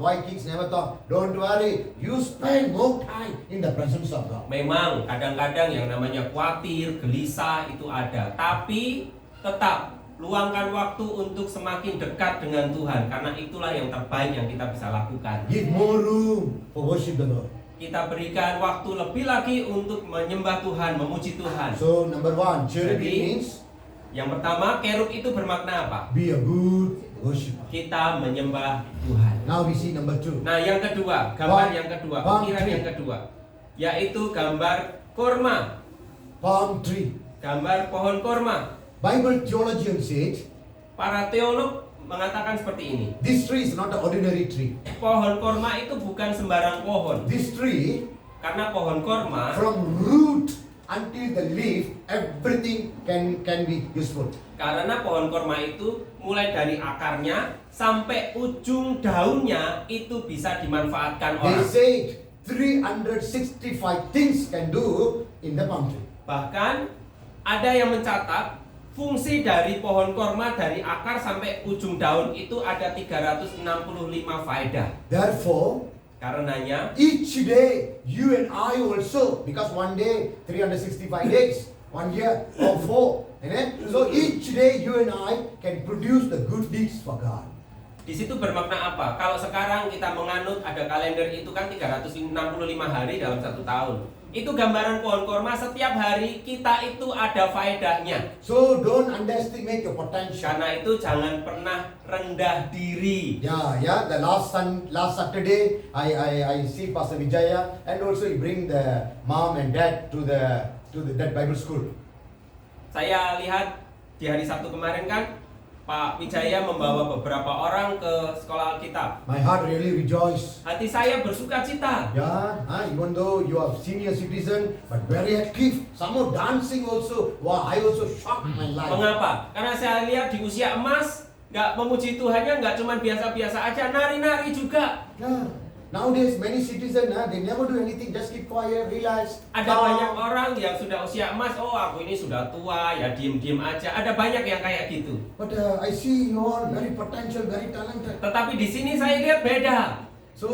Don't worry, you spend more time in the presence of God. Memang kadang-kadang yang namanya khawatir, gelisah itu ada, tapi tetap luangkan waktu untuk semakin dekat dengan Tuhan, karena itulah yang terbaik yang kita bisa lakukan. Give more room for worship the Lord. Kita berikan waktu lebih lagi untuk menyembah Tuhan, memuji Tuhan. So number one, cherubim Jadi, means yang pertama, kerub itu bermakna apa? be a good worshiper. Kita menyembah Tuhan. Now we see number two. Nah, yang kedua, gambar Palm- yang kedua, palm ukiran tree. yang kedua, yaitu gambar kurma, Palm tree. gambar pohon kurma. Bible theologian said Para teolog mengatakan seperti ini. this tree is not an ordinary tree. Pohon kurma itu bukan sembarang pohon. This tree, Karena pohon kurma from root until the leaf, everything can be useful. karena pohon kurma itu mulai dari akarnya sampai ujung daunnya itu bisa dimanfaatkan They orang. said 365 things can do in the palm tree. Bahkan ada yang mencatat fungsi dari pohon korma dari akar sampai ujung daun itu ada 365 faedah. Therefore, Karenanya each day you and I also, because one day 365 days, 1 year or 4, so each day you and I can produce the good deeds for God. di situ bermakna apa? Kalau sekarang kita menganut ada kalender itu kan 365 hari dalam 1 tahun. Itu gambaran pohon korma, setiap hari kita itu ada faedahnya. So don't underestimate your potential. Karena itu jangan pernah rendah diri. Yeah. The last Saturday, I see Pastor Vijaya, and also he bring the mom and dad to that Bible school. Saya lihat di hari Sabtu kemarin kan Pak Wijaya membawa beberapa orang ke sekolah Alkitab. My heart really rejoice. Hati saya bersuka cita. Yeah, even though you are senior citizen, but very active. Some more dancing also. Wow, I also shocked my life. Mengapa? Karena saya lihat di usia emas nggak memuji Tuhannya nggak cuma biasa-biasa aja, nari-nari juga. Yeah. Nowadays many citizens, they never do anything, just keep quiet, relax. Ada calm. banyak orang yang sudah usia emas, oh aku ini sudah tua, ya diem-diem aja. Ada banyak yang kayak gitu. But I see you all very potential, very talented. Tetapi di sini saya lihat beda. So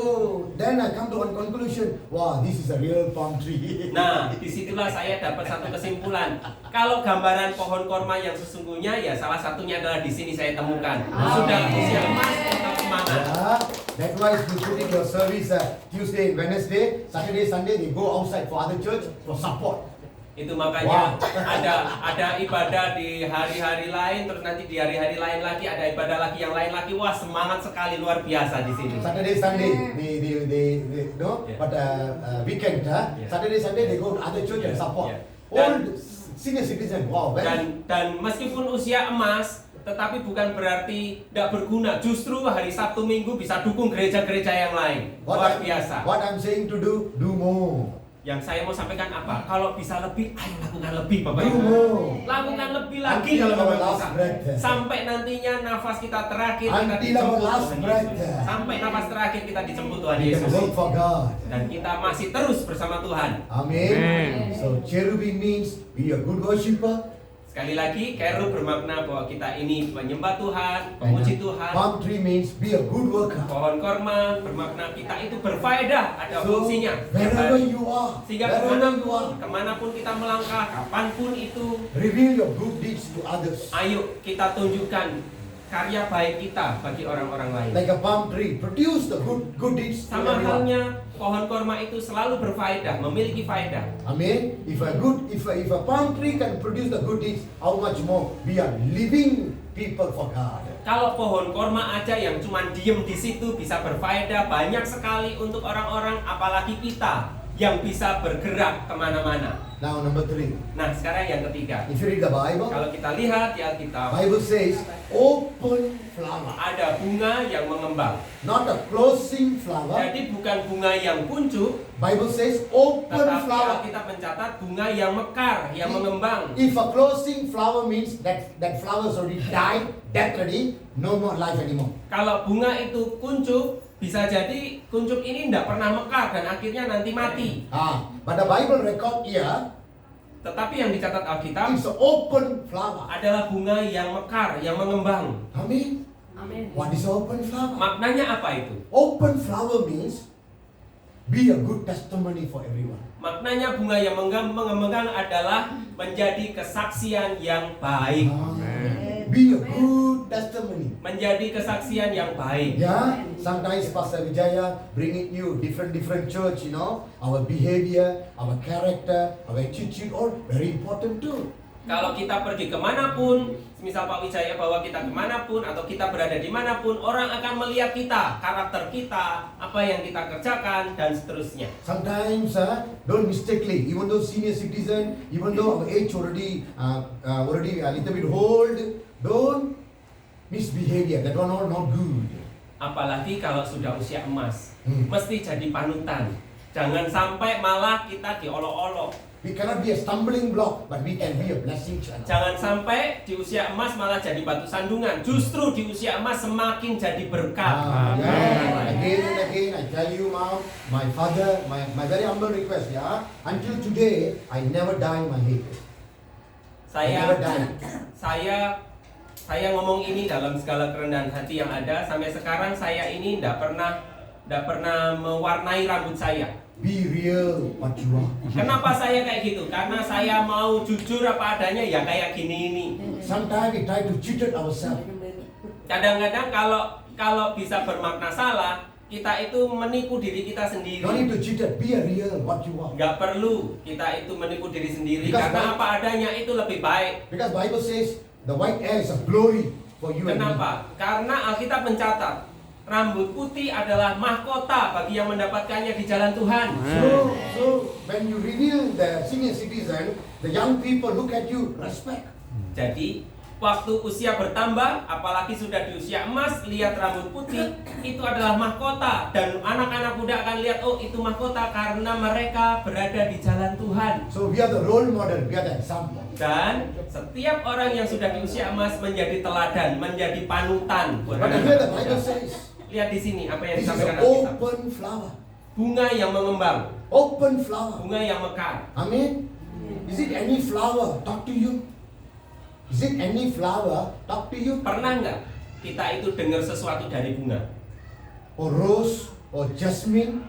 then I come to one conclusion. Wow, this is a real palm tree. Nah, disitulah saya dapat satu kesimpulan. Kalau gambaran pohon korma yang sesungguhnya, ya salah satunya adalah di sini saya temukan. Sudah usia emas, tetap semangat. Yeah, that's why you put in your service Tuesday, Wednesday, Saturday, Sunday. They go outside for other church for support. Itu makanya ada ibadah di hari-hari lain, terus nanti di hari-hari lain lagi ada ibadah lagi yang lain lagi. Wah, semangat sekali, luar biasa di sini. Saturday, Sunday, they no, Yeah. but weekend, Yeah. Saturday, Sunday they go to other church and Yeah, support. yeah. Old senior citizen, wow, very. Dan meskipun usia emas, tetapi bukan berarti tidak berguna. Justru hari Sabtu Minggu bisa dukung gereja-gereja yang lain. Luar biasa. What I'm saying to do more. Yang saya mau sampaikan apa? Kalau bisa lebih, ayo lakukan lebih, Bapak You Ibu. more. Lakukan lebih lagi Until kalau our memang last bisa. breath. Sampai nantinya nafas kita terakhir kita Until our dijemput last Tuhan breath. Yesus. Sampai nafas terakhir kita dijemput Tuhan We can Yesus. work for God. Dan kita masih terus bersama Tuhan. Amen. So cherubim means be a good worshipper. Sekali lagi, kerub bermakna bahwa kita ini penyembah Tuhan, pemuji Tuhan. Palm tree means be a good worker. Pohon korma bermakna kita itu berfaedah, ada So fungsinya. wherever you are, Sehingga wherever you are, kemanapun kita melangkah, kapanpun itu, reveal your good deeds to others. ayo kita tunjukkan karya baik kita bagi orang-orang lain. Like a palm tree, produce the good deeds to Sama everyone. halnya pohon korma itu selalu berfaedah, memiliki faedah. Amen. If a palm tree can produce the good deeds, how much more we are living people for God. Kalau pohon korma aja yang cuma diem di situ bisa berfaedah banyak sekali untuk orang-orang, apalagi kita yang bisa bergerak kemana-mana. Now number 3. Nah, sekarang yang ketiga. If you read the Bible, Kalau kita lihat di Alkitab, Bible says open flower, ada bunga yang mengembang. not a closing flower. Jadi bukan bunga yang kuncup, Bible says open tetapi flower. Alkitab mencatat bunga yang mekar, yang mengembang. If a closing flower means that flower is already died, death ready, no more life anymore. Kalau bunga itu kuncup, bisa jadi kuncup ini tidak pernah mekar dan akhirnya nanti mati. But the Bible record here, Tetapi yang dicatat Alkitab it's an open flower. adalah bunga yang mekar, yang mengembang. Amen. What is open flower? Maknanya apa itu? Open flower means be a good testimony for everyone. Maknanya bunga yang mengembang adalah menjadi kesaksian yang baik. Be a good testimony. Menjadi kesaksian yang baik. Yeah, sometimes Pastor Vijaya bring it you different church, our behavior, our character, our attitude, all very important too. Kalau kita pergi kemanapun, misal Pak Wijaya bawa kita kemanapun atau kita berada dimanapun, orang akan melihat kita, karakter kita, apa yang kita kerjakan dan seterusnya. Sometimes don't mistakenly, even though senior citizen, even though our age already a little bit old, don't misbehavior. That one all not good. Apalagi kalau sudah usia emas, Hmm. mesti jadi panutan. Jangan sampai malah kita diolok-olok. We cannot be a stumbling block, but we can be a blessing channel. Jangan sampai di usia emas malah jadi batu sandungan. Justru di usia emas semakin jadi berkat. Yeah. Again and again, I tell you, Mom, my father, my very humble request, yeah. Until today, I never dye my hair. I never dye. Saya ngomong ini dalam segala kerendahan hati yang ada. Sampai sekarang saya ini tidak pernah mewarnai rambut saya. Be real what you are. Kenapa saya kayak gitu? Karena saya mau jujur apa adanya ya kayak gini ini. Sometimes we try to cheat ourselves. Kadang-kadang kalau bisa bermakna salah, kita itu menipu diri kita sendiri. Don't need to cheat. Be a real what you are. Nggak perlu kita itu menipu diri sendiri. Because Karena apa adanya itu lebih baik. Because Bible says the white hair is a glory for you and me. Kenapa? Karena Alkitab mencatat rambut putih adalah mahkota bagi yang mendapatkannya di jalan Tuhan. So when you reveal the senior citizen, the young people look at you, respect. Jadi waktu usia bertambah, apalagi sudah di usia emas, lihat rambut putih itu adalah mahkota dan anak-anak muda akan lihat oh itu mahkota karena mereka berada di jalan Tuhan. So we are the role model, we are the example. Dan setiap orang yang sudah di usia emas menjadi teladan, menjadi panutan buat But here the anak-anak Bible muda. says, Lihat di sini apa yang this is disampaikan an Alkitab. open flower. Bunga yang mengembang, Open flower. bunga yang mekar. Amen. Is it any flower talk to you? Is it any flower talk to you? Pernah nggak kita itu dengar sesuatu dari bunga? Or rose or jasmine?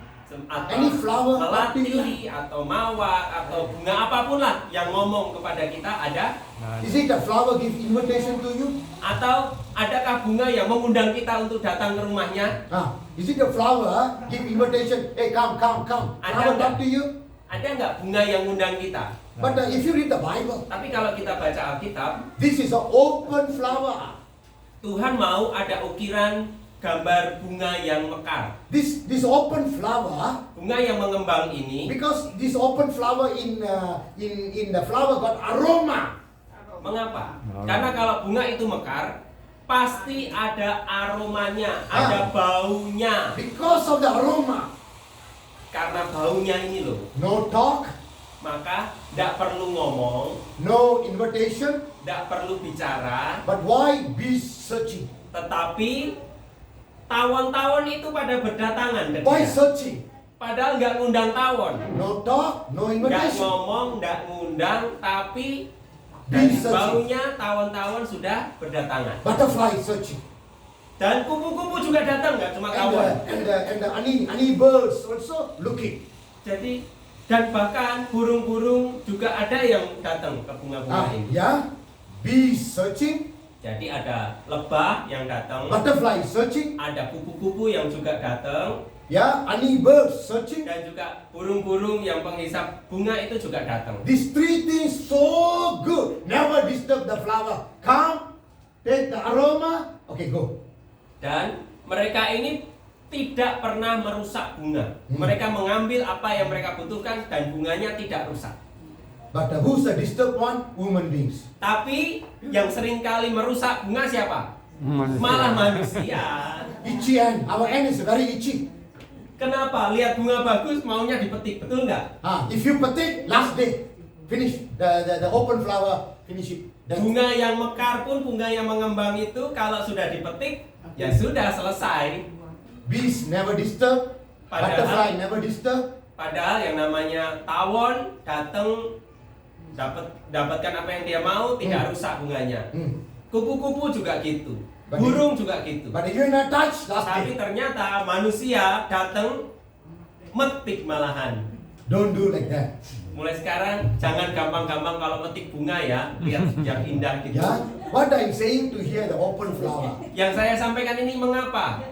Atau Any flower, melati atau mawar atau bunga apapun lah yang ngomong kepada kita ada? Is it a flower give invitation to you? Atau adakah bunga yang mengundang kita untuk datang ke rumahnya? Is it a flower give invitation? Hey, come. Ada Flower nggak? talk to you? Ada nggak bunga yang ngundang kita? But if you read the Bible, Tapi kalau kita baca Alkitab, this is an open flower. Tuhan mau ada ukiran gambar bunga yang mekar. This open flower, Bunga yang mengembang ini, because this open flower in the flower got aroma. mengapa? Karena kalau bunga itu mekar, pasti ada aromanya, ada baunya. Because of the aroma, Karena baunya ini loh, no talk, maka tidak perlu ngomong, no invitation. tidak perlu bicara, But why bees searching? tetapi tawon-tawon itu pada berdatangan ke Why dia. searching? Padahal nggak ngundang tawon, No talk, no nggak invitation. ngomong, nggak ngundang, tapi dari Bees searching. baunya tawon-tawon sudah berdatangan. Butterfly searching. Dan kupu-kupu juga datang, nggak cuma tawon. And the honey birds also looking. Jadi dan bahkan burung-burung juga ada yang datang ke bunga-bunga ini. Yeah. Bees searching. Jadi ada lebah yang datang, Butterfly searching. ada kupu-kupu yang juga datang, Yeah. Honey birds searching. dan juga burung-burung yang penghisap bunga itu juga datang. These three things so good. Never disturb the flower. Come, take the aroma. Okay, go. Dan mereka ini tidak pernah merusak bunga. Mereka mengambil apa yang mereka butuhkan dan bunganya tidak rusak. But who's the disturbed one? Human beings. Tapi yang seringkali merusak bunga siapa? Malah manusia. Itchy hand. Our hand is very itchy. Kenapa? Lihat bunga bagus maunya dipetik, betul nggak? If you petik, last day, finish the open flower, finish it. That's- Bunga yang mekar pun, bunga yang mengembang itu kalau sudah dipetik, ya sudah selesai. Bees never disturb. Padahal- Butterfly never disturb. Padahal yang namanya tawon datang dapatkan apa yang dia mau, tidak rusak bunganya. Kupu-kupu juga gitu, But burung juga gitu. But if you not touch, last Tapi day. ternyata manusia datang metik malahan. Don't do like that. Mulai sekarang jangan gampang-gampang kalau metik bunga ya, lihat yang indah gitu. Yeah. What I'm saying to here, the open flower. Yang saya sampaikan ini mengapa?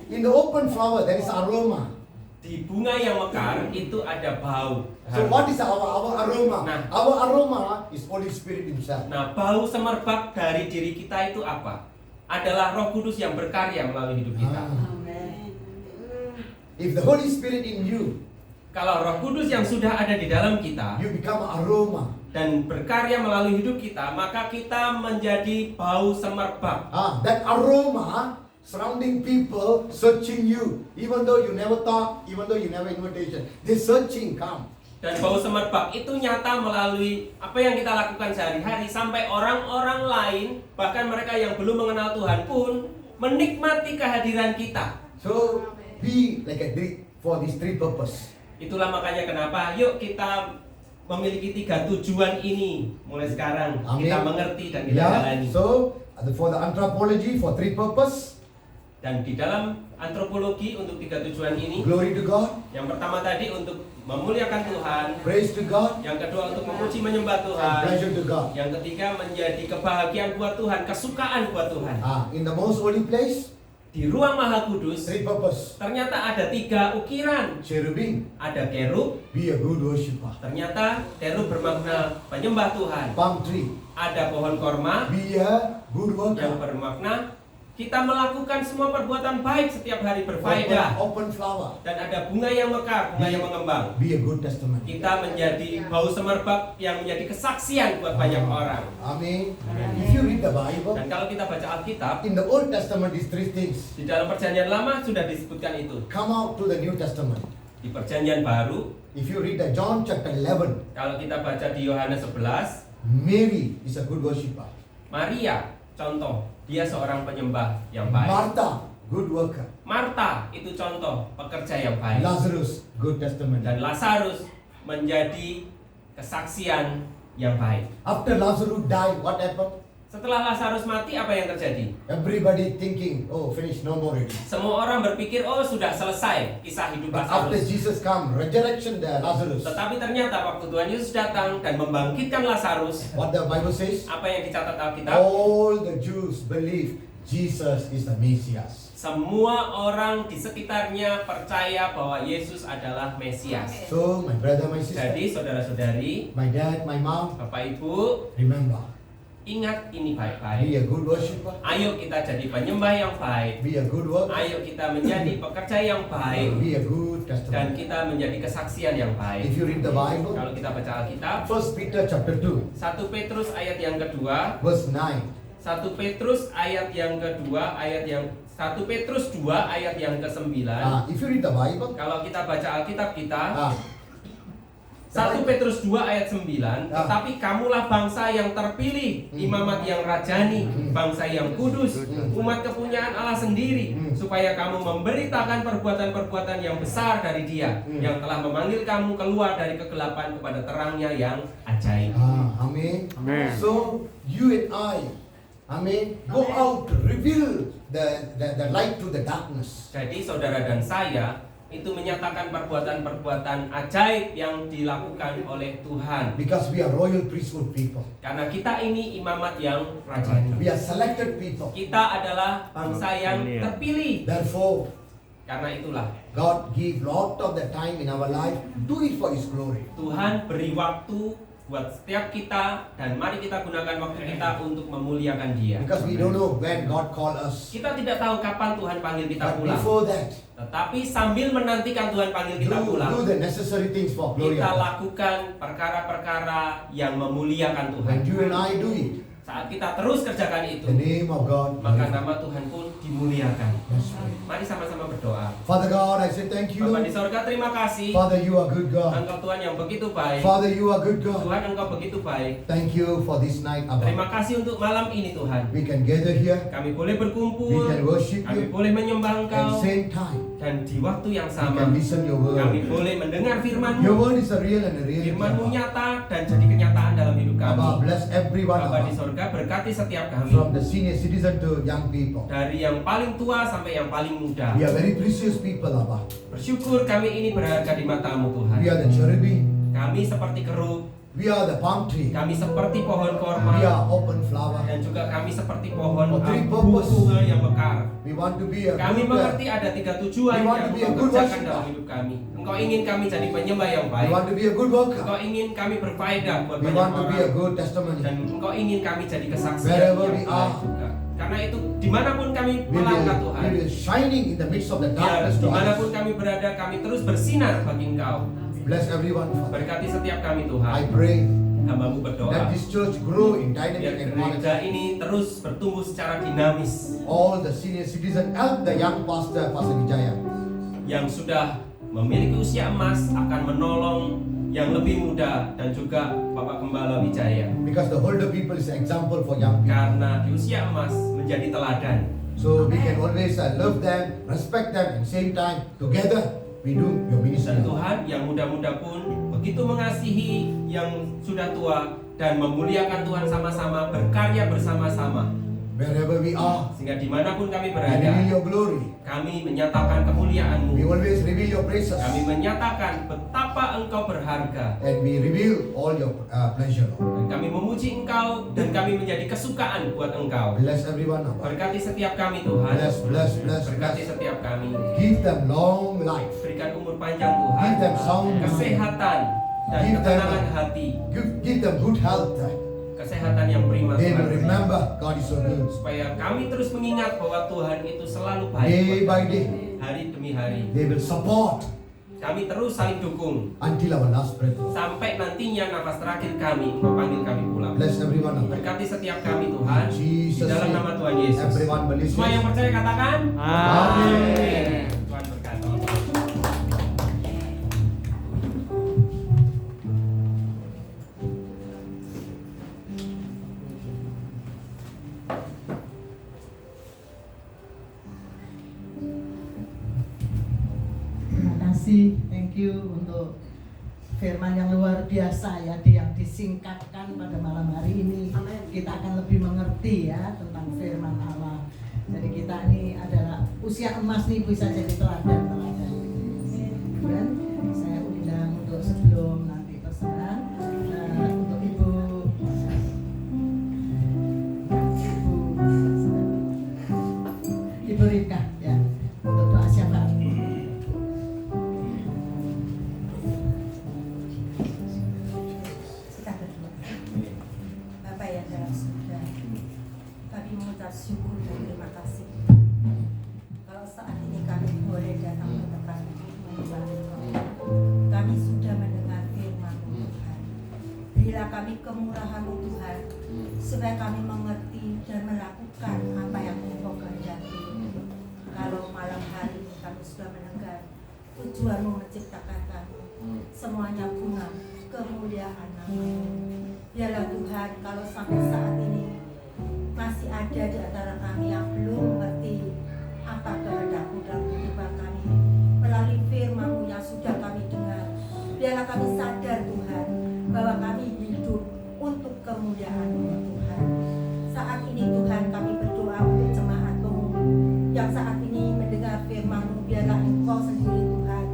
In the open flower, there is aroma. Di bunga yang mekar itu ada bau. So what is our aroma? Nah. Our aroma is Holy Spirit Himself. Nah, bau semerbak dari diri kita itu apa? Adalah Roh Kudus yang berkarya melalui hidup kita. If the Holy Spirit in you, Kalau Roh Kudus yang sudah ada di dalam kita you become aroma. dan berkarya melalui hidup kita, maka kita menjadi bau semerbak. That aroma surrounding people searching you, even though you never talk, even though you never invitation, they searching come. Dan bau semerbak itu nyata melalui apa yang kita lakukan sehari-hari, sampai orang-orang lain, bahkan mereka yang belum mengenal Tuhan pun menikmati kehadiran kita. So be like a drink for these three purpose. Itulah makanya kenapa yuk kita memiliki 3 tujuan ini mulai sekarang. Amin. Kita mengerti dan kita Yeah. jalani. So for the anthropology for three purpose, Dan di dalam antropologi untuk 3 tujuan ini, glory to God, yang pertama tadi untuk memuliakan Tuhan, praise to God, yang kedua untuk memuji menyembah and Tuhan, pleasure to God. yang ketiga menjadi kebahagiaan buat Tuhan, kesukaan buat Tuhan. In the most holy place, Di ruang Maha Kudus three purpose. ternyata ada 3 ukiran. Cherubim, Ada kerub, be a good worshipper. ternyata kerub bermakna penyembah Tuhan. Palm tree, Ada pohon korma be a good yang worker. bermakna kita melakukan semua perbuatan baik setiap hari berfaedah. Open flower, Dan ada bunga yang mekar, bunga yang mengembang. be a good testament. Kita menjadi bau semerbak yang menjadi kesaksian buat banyak orang. Amen. If you read the Bible, Dan kalau kita baca Alkitab, in the Old Testament, these three things di dalam perjanjian lama sudah disebutkan itu. come out to the New Testament. Di perjanjian baru, If you read the John chapter 11, kalau kita baca di Yohanes 11, Mary is a good worshipper. Maria, contoh, dia seorang penyembah yang baik. Martha, good worker. Marta, itu contoh pekerja yang baik. Lazarus, good testament. Dan Lazarus menjadi kesaksian yang baik. After Lazarus died, what happened? Setelah Lazarus mati, apa yang terjadi? Everybody thinking, oh, finish, no more already. Semua orang berpikir, oh sudah selesai kisah hidup But after Lazarus. Jesus come, resurrection the Lazarus. Tetapi ternyata waktu Tuhan Yesus datang dan membangkitkan Lazarus, What the Bible says? apa yang dicatat Alkitab? All the Jews believe Jesus is the Messiah. Semua orang di sekitarnya percaya bahwa Yesus adalah Mesias. So, my brother, my sister, Jadi saudara-saudari, my dad, my mom, Bapak Ibu, remember, ingat ini be baik-baik. a good worshipper, Ayo kita jadi penyembah yang baik. be a good worker, Ayo kita menjadi pekerja yang baik. be a good Dan testament. kita menjadi kesaksian yang baik. If you read the Bible, Kalau kita baca Alkitab, 1 Peter chapter 2, 1 Petrus ayat yang kedua, verse 9. 1 Petrus ayat yang kedua, ayat yang 1 Petrus 2 ayat yang ke-9. If you read the Bible, Kalau kita baca Alkitab kita, ah, 1 Petrus 2 ayat 9, tetapi kamulah bangsa yang terpilih, imamat yang rajani, bangsa yang kudus, umat kepunyaan Allah sendiri, supaya kamu memberitakan perbuatan-perbuatan yang besar dari Dia, yang telah memanggil kamu keluar dari kegelapan kepada terangnya yang ajaib. Amen. So you and I go out to reveal the light to the darkness. Jadi saudara dan saya itu menyatakan perbuatan-perbuatan ajaib yang dilakukan oleh Tuhan. Because we are royal priesthood people. Karena kita ini imamat yang rajani. We are selected people. Kita adalah bangsa yang terpilih. Therefore, Karena itulah God give lot of the time in our life, do it for His glory. Tuhan beri waktu buat setiap kita, dan mari kita gunakan waktu kita untuk memuliakan Dia. Because we don't know when God call us. Kita tidak tahu kapan Tuhan panggil kita But pulang. before that, Tetapi sambil menantikan Tuhan panggil kita pulang, do the necessary things for glory. kita lakukan perkara-perkara yang memuliakan Tuhan. When you and I do it, Saat kita terus kerjakan itu, the name of God. maka nama Tuhan pun dimuliakan. Let's pray. Mari sama-sama berdoa. Father God, I say thank you. Bapa di sorga, terima kasih. Father, you are good God. Engkau Tuhan yang begitu baik. Father, you are good God. Tuhan, Engkau begitu baik. Thank you for this night, Abba. Terima kasih untuk malam ini Tuhan. We can gather here. Kami boleh We berkumpul, can worship kami you. boleh menyembah At Engkau, the same time, dan di waktu yang we sama can listen your kami word. boleh mendengar Your firman-Mu. word is a real and a real. Firman-Mu nyata dan jadi kenyataan dalam hidup kami. Abba, bless everyone, Bapa di Abba. sorga, berkati setiap kami, From the senior citizen to young people. dari yang paling tua sampai yang paling muda. We are very precious people, Abba. Bersyukur kami ini berharga di mata-Mu Tuhan. We are the cherubim. Kami seperti kerub, We are the palm tree. kami seperti pohon korma, We are open flower. dan juga kami seperti pohon For three purpose. bunga yang mekar. We want to be a Kami good, mengerti ada 3 tujuan We want yang to be a Engkau good kerjakan worshiper. dalam hidup kami. Engkau ingin kami jadi penyembah yang we baik. want to be a good worker. Engkau ingin kami berfaedah buat We banyak want to be a orang. good testimony. Dan Engkau ingin kami jadi kesaksian Wherever yang we baik are. juga. Karena itu dimanapun kami We melangkah Tuhan, will shining in the midst of the biar darkness to dimanapun us. kami berada, kami terus bersinar bagi Engkau. Bless everyone, Father. Berkati setiap kami I Tuhan. pray Hamba-Mu that berdoa, this church grow in biar dynamic and gereja quality. ini terus bertumbuh secara dinamis. All the senior citizen help the young pastor, Pastor Wijaya. Yang sudah memiliki usia emas akan menolong yang lebih muda, dan juga Bapak Gembala Wijaya, Because the older people is an example for young people. karena di usia emas menjadi teladan. So we can always love them, respect them, and same time together we do your ministry. Dan Tuhan yang muda-muda pun begitu mengasihi yang sudah tua, dan memuliakan Tuhan sama-sama, berkarya bersama-sama, Wherever we are, sehingga dimanapun kami we reveal berada, your glory. kami menyatakan kemuliaan-Mu. We always reveal your praises. Kami menyatakan betapa Engkau berharga, And we reveal all your pleasure, dan Lord. kami memuji Engkau, dan kami menjadi kesukaan buat Engkau. Bless everyone, Abba. Berkati setiap kami Tuhan. Bless, bless, bless, Berkati bless. setiap kami. Give them long life. Berikan umur panjang Tuhan, Give them sound mind. kesehatan dan Give them- ketenangan hati, Give them good health. kesehatan yang prima They will Tuhan. remember God is so good. Supaya kami terus mengingat bahwa Tuhan itu selalu baik Day buat by kami. day, Hari demi hari. they will support Kami terus saling dukung until our last breath. sampai nantinya nafas terakhir kami Engkau panggil kami pulang. Bless everyone, Abba. Berkati setiap kami Tuhan, In di Jesus' dalam name. nama Tuhan Yesus. Everyone believes Semua yang this. percaya katakan Amin. Tuhan berkati. Terima kasih, thank you untuk firman yang luar biasa ya, yang disingkatkan pada malam hari ini. Kita akan lebih mengerti ya tentang firman Allah. Jadi kita ini adalah usia emas nih, bisa jadi teladan-teladan. Dan saya undang untuk sebelum nanti pesanan untuk Ibu Rika ya, untuk doa syafaat. Kita berdoa. Bapak yang dalam surga, kami mengucap syukur dan terima kasih. Kalau saat ini kami boleh datang ke tempat ini menyembah Engkau, kami sudah mendengar firman-Mu Tuhan. Berilah kami kemurahan-Mu Tuhan, supaya kami mengerti dan melakukan apa yang Engkau kehendaki. tujuanmu menciptakan kami. Semuanya guna kemuliaan nama-Mu. Biarlah Tuhan, kalau sampai saat ini masih ada di antara kami yang belum mengerti apa kehendak-Mu dalam kehidupan kami, melalui firman-Mu yang sudah kami dengar, biarlah kami sadar Tuhan bahwa kami hidup untuk kemuliaan-Mu ya Tuhan. Saat ini Tuhan kami berdoa untuk jemaat-Mu yang saat ini mendengar firman-Mu, biarlah Engkau sendiri Tuhan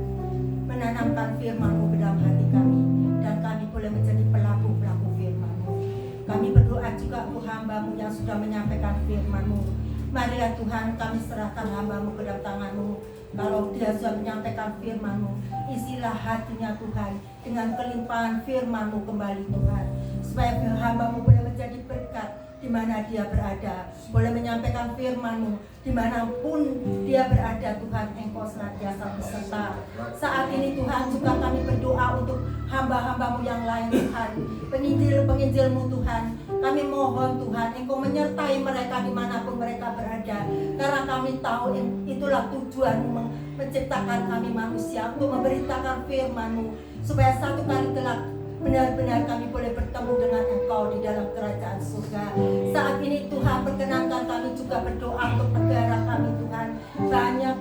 menanamkan firman-Mu ke dalam hati kami, dan kami boleh menjadi pelaku-pelaku firman-Mu. Kami berdoa juga untuk hamba-Mu yang sudah menyampaikan firman-Mu. Marilah Tuhan kami serahkan hamba-Mu ke dalam tangan-Mu. Kalau dia sudah menyampaikan firman-Mu, isilah hatinya Tuhan dengan kelimpahan firman-Mu kembali Tuhan, supaya hamba-Mu boleh menjadi berkat di mana dia berada, boleh menyampaikan firman-Mu dimanapun dia berada Tuhan. Engkau senantiasa beserta. Saat ini Tuhan juga kami berdoa untuk hamba-hamba-Mu yang lain Tuhan, penginjil-penginjil-Mu Tuhan. Kami mohon Tuhan Engkau menyertai mereka dimanapun mereka berada, karena kami tahu itulah tujuan-Mu menciptakan kami manusia, untuk memberitakan firman-Mu, supaya satu kali kelak benar-benar kami boleh bertemu dengan Engkau di dalam kerajaan surga. Saat ini Tuhan perkenankan kami juga berdoa untuk negara kami Tuhan. Banyak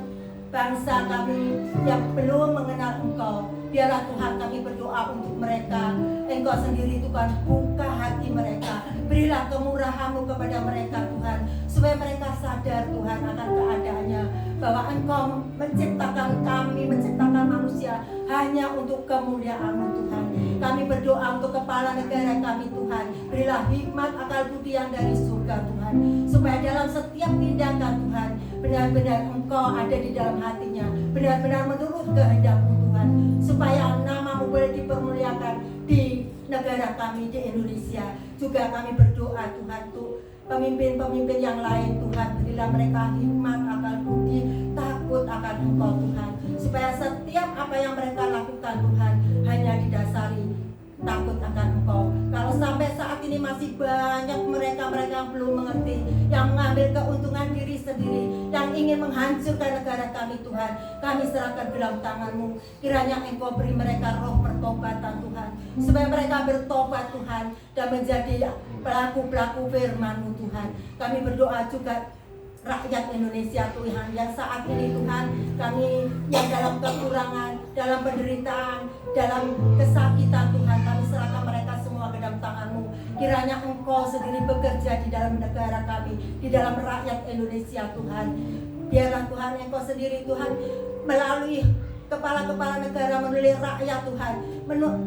bangsa kami yang belum mengenal Engkau. Biarlah Tuhan kami berdoa untuk mereka. Engkau sendiri Tuhan buka hati mereka. Berilah kemurahan-Mu kepada mereka Tuhan, supaya mereka sadar Tuhan akan keadaannya, bahwa Engkau menciptakan kami, menciptakan manusia hanya untuk kemuliaan-Mu Tuhan. Kami berdoa untuk kepala negara kami Tuhan. Berilah hikmat akal budi yang dari surga Tuhan, supaya dalam setiap tindakan Tuhan benar-benar Engkau ada di dalam hatinya, benar-benar menurut kehendak-Mu Tuhan, supaya nama-Mu boleh dipermuliakan di negara kami di Indonesia. Juga kami berdoa Tuhan untuk pemimpin-pemimpin yang lain Tuhan, berilah mereka hikmat akal budi, takut akan Engkau Tuhan, supaya setiap apa yang mereka lakukan Tuhan hanya didasari takut akan Engkau. Kalau sampai saat ini masih banyak mereka-mereka yang belum mengerti, yang mengambil keuntungan diri sendiri, yang ingin menghancurkan negara kami Tuhan, kami serahkan ke dalam tangan-Mu. Kiranya Engkau beri mereka roh pertobatan Tuhan, supaya mereka bertobat Tuhan dan menjadi pelaku-pelaku firman-Mu Tuhan. Kami berdoa juga rakyat Indonesia Tuhan, yang saat ini Tuhan kami yang dalam kekurangan, dalam penderitaan, dalam kesakitan Tuhan, kami serahkan mereka semua ke dalam tangan-Mu. Kiranya Engkau sendiri bekerja di dalam negara kami, di dalam rakyat Indonesia Tuhan. Biarlah Tuhan Engkau sendiri Tuhan melalui kepala-kepala negara, melalui rakyat Tuhan,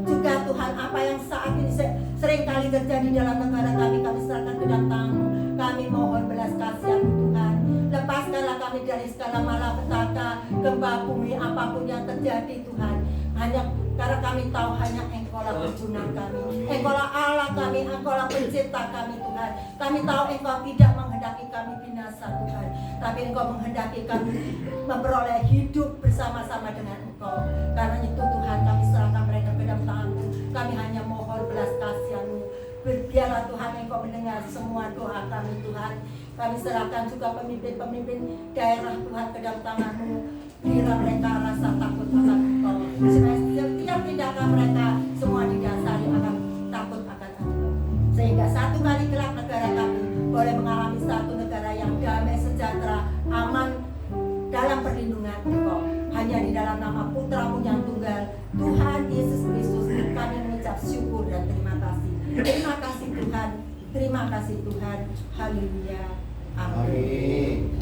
juga Tuhan apa yang saat ini seringkali terjadi dalam negara kami serahkan ke dalam tangan-Mu. Kami mohon belas kasihan Tuhan, lepaskanlah kami dari segala malapetaka, gempa bumi, apapun yang terjadi Tuhan. Hanya karena kami tahu hanya Engkau-lah penjunan kami, Engkau-lah Allah kami, Engkau-lah pencipta kami Tuhan. Kami tahu Engkau tidak menghendaki kami binasa Tuhan, tapi Engkau menghendaki kami memperoleh hidup bersama-sama dengan Engkau. Karena itu Tuhan kami serahkan mereka ke dalam tangan-Mu. Kami hanya mohon belas kasihan-Mu. Biarlah Tuhan Engkau mendengar semua doa kami Tuhan. Kami serahkan juga pemimpin-pemimpin daerah Tuhan ke dalam tangan-Mu. Berilah mereka rasa takut akan Engkau, supaya setiap tindakan mereka semua didasari akan takut akan Engkau, sehingga satu kali kelak negara kami boleh mengalami satu negara yang damai, sejahtera, aman dalam perlindungan Engkau. Hanya di dalam nama Putra-Mu yang tunggal, Tuhan Yesus Kristus, kami mengucap syukur dan terima kasih. Terima kasih Tuhan, terima kasih Tuhan. Haleluya. Amin.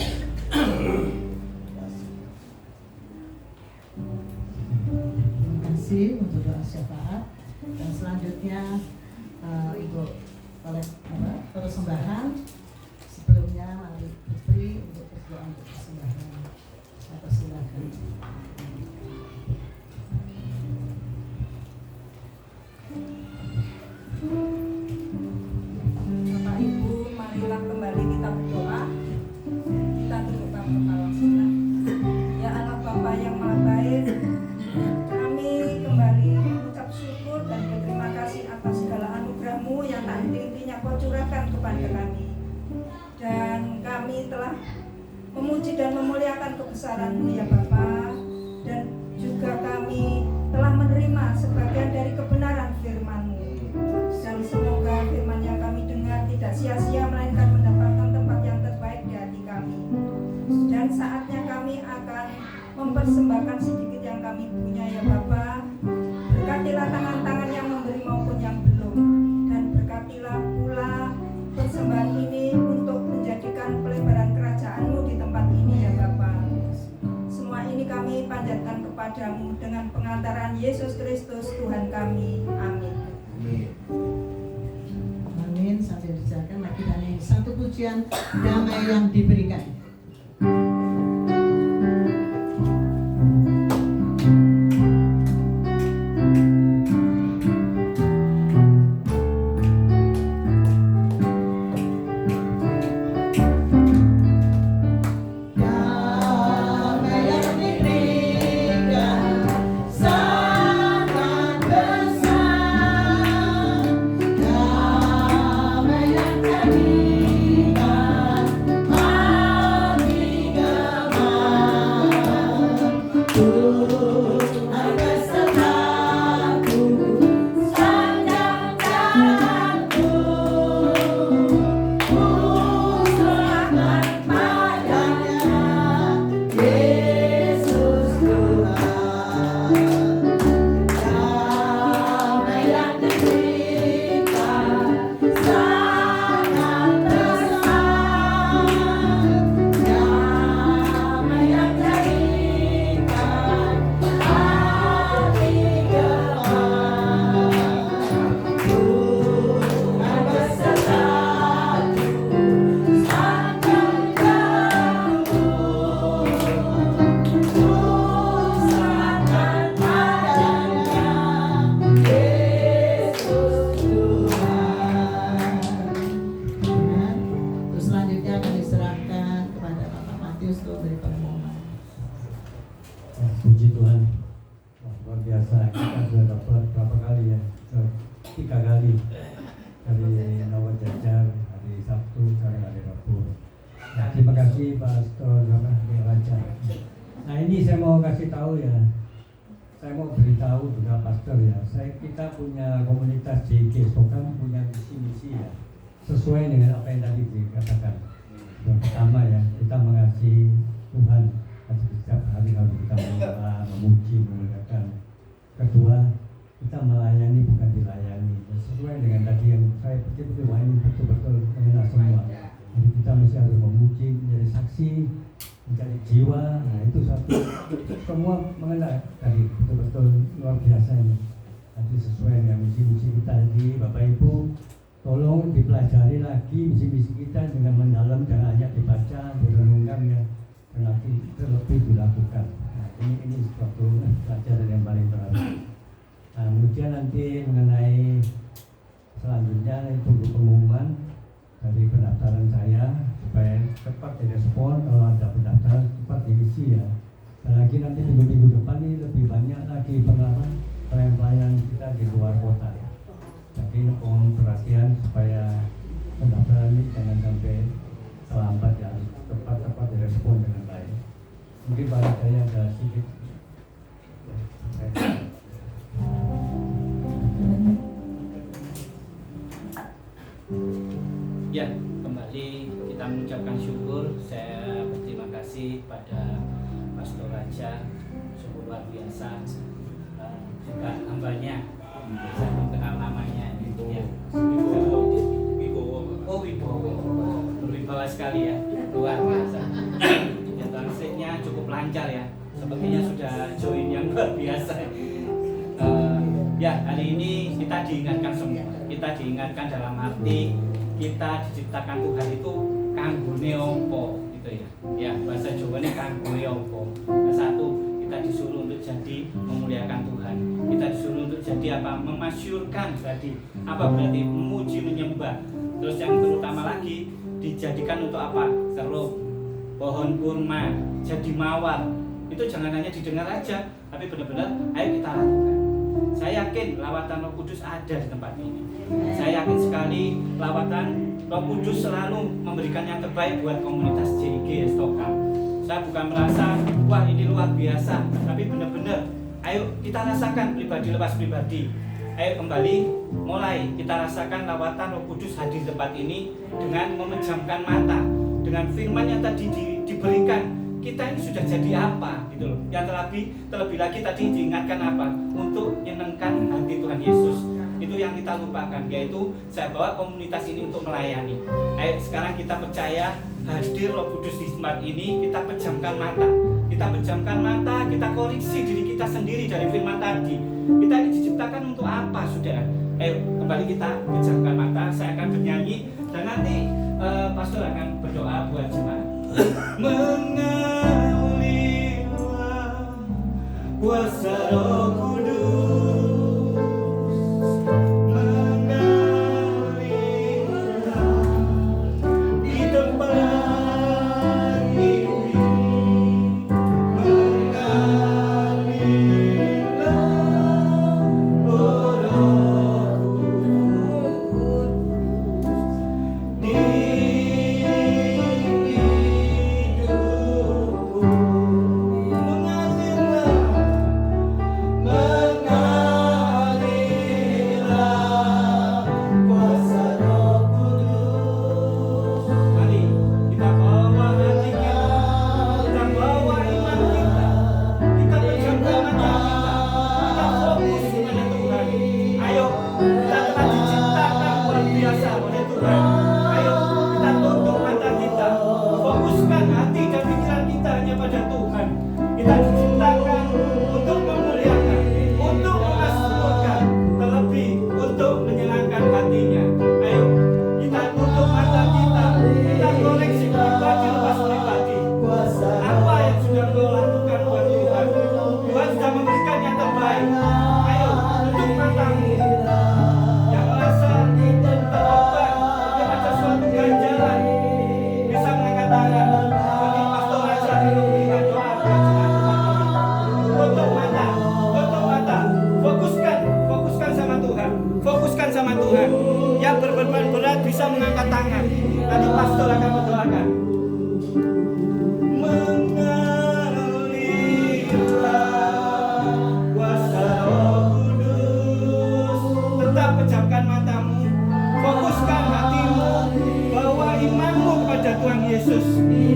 Terima kasih untuk doa syafaat. Dan selanjutnya untuk persembahan. Sebelumnya mari Putri untuk berdoa untuk persembahan. Saya persilakan. Bapak Ibu, marilah kembali kita berdoa. Kita tundukkan kepala kita. Ya Allah Bapa yang Maha Baik, kami kembali mengucap syukur dan berterima kasih atas segala anugerah-Mu yang tak henti-hentinya Kau curahkan kepada kami. Dan kami telah memuji dan memuliakan kebesaran-Mu ya Bapa. Dan kami punya ya Bapa. Berkatilah tangan-tangan yang memberi maupun yang belum, dan berkatilah pula persembahan ini untuk menjadikan pelebaran kerajaan-Mu di tempat ini ya Bapa. Semua ini kami panjatkan kepadamu dengan pengantaran Yesus Kristus Tuhan kami. Amin. Amin. Sambil dijaga lagi dan yang satu pujian damai yang diberikan. Puji Tuhan, wah, luar biasa. Kita sudah dapat berapa kali ya? 3 kali dari Nawat Jajar, hari Sabtu, sekarang hari Rabu. Nah, terima kasih Pastor Raja. Nah, ini saya mau kasih tahu ya. Saya mau beritahu juga Pastor ya. Kita punya komunitas JG Stokam, punya misi-misi ya. Sesuai dengan apa yang tadi dikatakan. Yang pertama ya, kita mengasihi Tuhan. Setiap hari harus kita menyembah, memuji, memuliakan. Kedua, kita melayani bukan dilayani. Sesuai dengan tadi yang saya betul-betul ini betul-betul mengenal semua. Jadi kita mesti harus memuji, menjadi saksi, mencari jiwa. Nah itu satu, semua mengenal tadi betul-betul luar biasa ini. Nanti sesuai dengan misi-misi kita tadi, Bapak Ibu, tolong dipelajari lagi misi-misi kita dengan mendalam, jangan hanya dibaca, direnungkan ya. Nanti terlebih dilakukan. Nah, ini suatu pelajaran yang paling berharga. Nah, kemudian nanti mengenai selanjutnya tunggu pengumuman dari pendaftaran saya supaya cepat direspon. Kalau ada pendaftaran cepat diisi ya. Dan lagi nanti minggu-minggu depan ini lebih banyak lagi pelayan kita di luar kota ya. Jadi mohon perhatian supaya pendaftaran ini jangan sampai terlambat ya, cepat-cepat direspon dengan baik. Mungkin balik saya ada sedikit. Ya, kembali kita mengucapkan syukur. Saya berterima kasih pada Pastor Raja, sungguh luar biasa. Juga hambanya, saya mengenal namanya ya. Wibowo. Berwibawa sekali ya, luar biasa. Ya, transitnya cukup lancar ya. Sepertinya sudah join yang luar biasa. Ya, hari ini kita diingatkan semua. Kita diingatkan dalam arti kita diciptakan Tuhan itu kanggone opo gitu ya. Ya, bahasa Jawanya kanggone opo. Nah, satu, kita disuruh untuk jadi memuliakan Tuhan. Kita disuruh untuk jadi apa? Memasyurkan tadi. Apa berarti memuji, menyembah. Terus yang terutama lagi dijadikan untuk apa? Kerup, pohon kurma, jadi mawar. Itu jangan hanya didengar aja, tapi benar-benar ayo kita lakukan. Saya yakin lawatan Roh Kudus ada di tempat ini. Saya yakin sekali lawatan Roh Kudus selalu memberikan yang terbaik buat komunitas JG Stokam. Saya bukan merasa wah ini luar biasa, tapi benar-benar ayo kita rasakan pribadi lepas pribadi. Ayo kembali mulai kita rasakan lawatan Roh Kudus hadir di tempat ini dengan memejamkan mata, dengan firman yang tadi diberikan kita ini sudah jadi apa gitu loh. Yang terlebih lagi tadi diingatkan apa? Untuk menyenangkan hati Tuhan Yesus. Itu yang kita lupakan, yaitu saya bawa komunitas ini untuk melayani. Ayo sekarang kita percaya hadir Roh Kudus di tempat ini, kita pejamkan mata. Kita pejamkan mata, kita koreksi diri kita sendiri dari firman tadi. Kita ini diciptakan untuk apa, saudara? Ayo kembali kita pejamkan mata, saya akan bernyanyi dan nanti pastor akan berdoa buat jemaat. Mengalirlah kuasa Roh Kudus, mengalirlah di tempat ini, mengalirlah Roh Kudus di hidupku, mengalirlah kuasa Roh Kudus. Mari kita bawa hati kita, kita bawa iman kita, kita pejamkan mata kita fokus kepada Tuhan. Ayo, kita telah diciptakan luar biasa oleh Tuhan. Ayo, kita tutup mata kita, fokuskan hati dan pikiran kita hanya pada Tuhan. Kita diciptakan untuk memuliakan, untuk memasmurkan, terlebih untuk menyenangkan hatinya. Ayo, kita tutup mata kita koreksi pribadi lepas pribadi. Apa yang sudah kau lakukan buat Tuhan? Tuhan sudah memberikan yang terbaik. Ayo, tutup matamu. Yang merasa terbeban, yang ada suatu ganjalan, bisa mengangkat tangan. Bagi pastor aja memberikan doa buat jemaat ini. Tutup mata, fokuskan sama Tuhan, fokuskan sama Tuhan. Yang berbeban berat bisa mengangkat tangan. Nanti pastor akan mendoakan. Mengalirlah kuasa Roh Kudus. Tetap pejamkan matamu, fokuskan hatimu, bawa imanmu kepada Tuhan Yesus.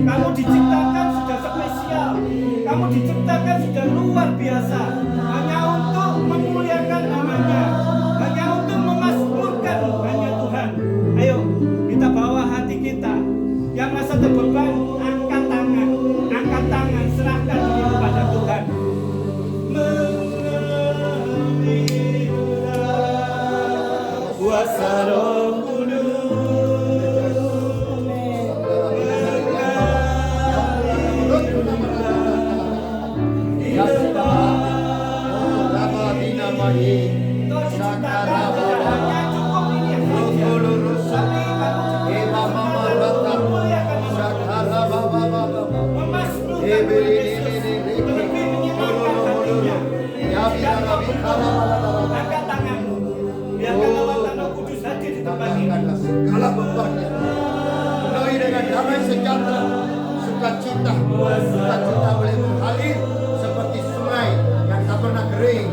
Kamu diciptakan sudah spesial, kamu diciptakan sudah luar biasa, hanya untuk memuliakan namanya, hanya untuk memasmurkan hanya Tuhan. Ayo kita bawa hati kita. Yang merasa terbeban, angkat tangan, serahkan diri kepada Tuhan. Mengalirlah kuasa Roh Kudus, mengalirlah di angkat tanganmu, biarkan lawatan Roh Kudus hadir di tempat ini. Segala bebannya penuhi dengan damai sejahtera, sukacita boleh mengalir seperti sungai yang tak pernah kering.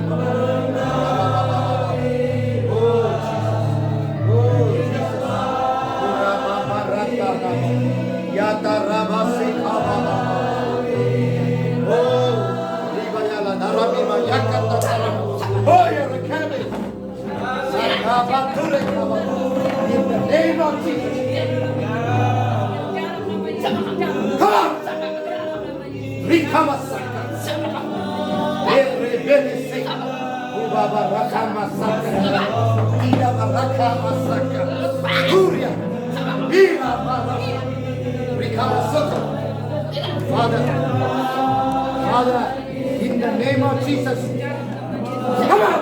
In the name of Jesus. Come on. Rikamasaka. Erebenisika. Ubabarakamasaka. Idabarakamasaka. Kuria. Irabara. Rikamasaka. Father, in the name of Jesus. Come on.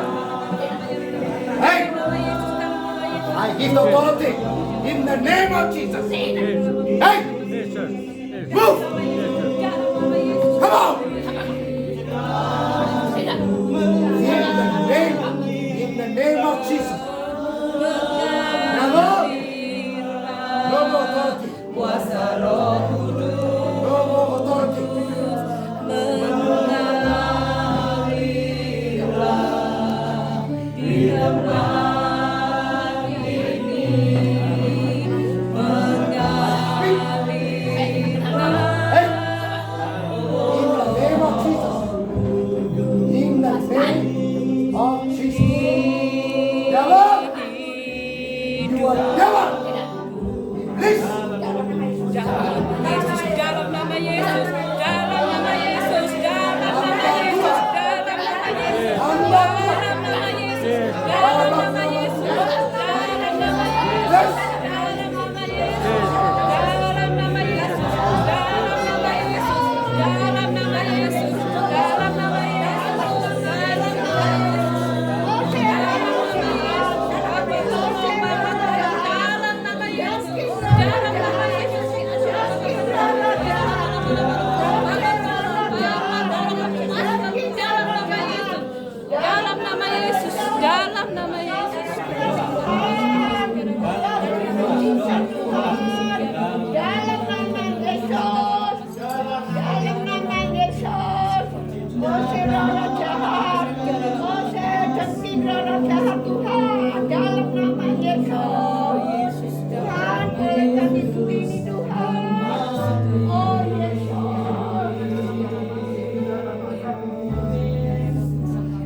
Hey. I give authority in the name of Jesus. Hey! Move! Come on! In the name of Jesus. Now, Lord, no more authority. No more authority.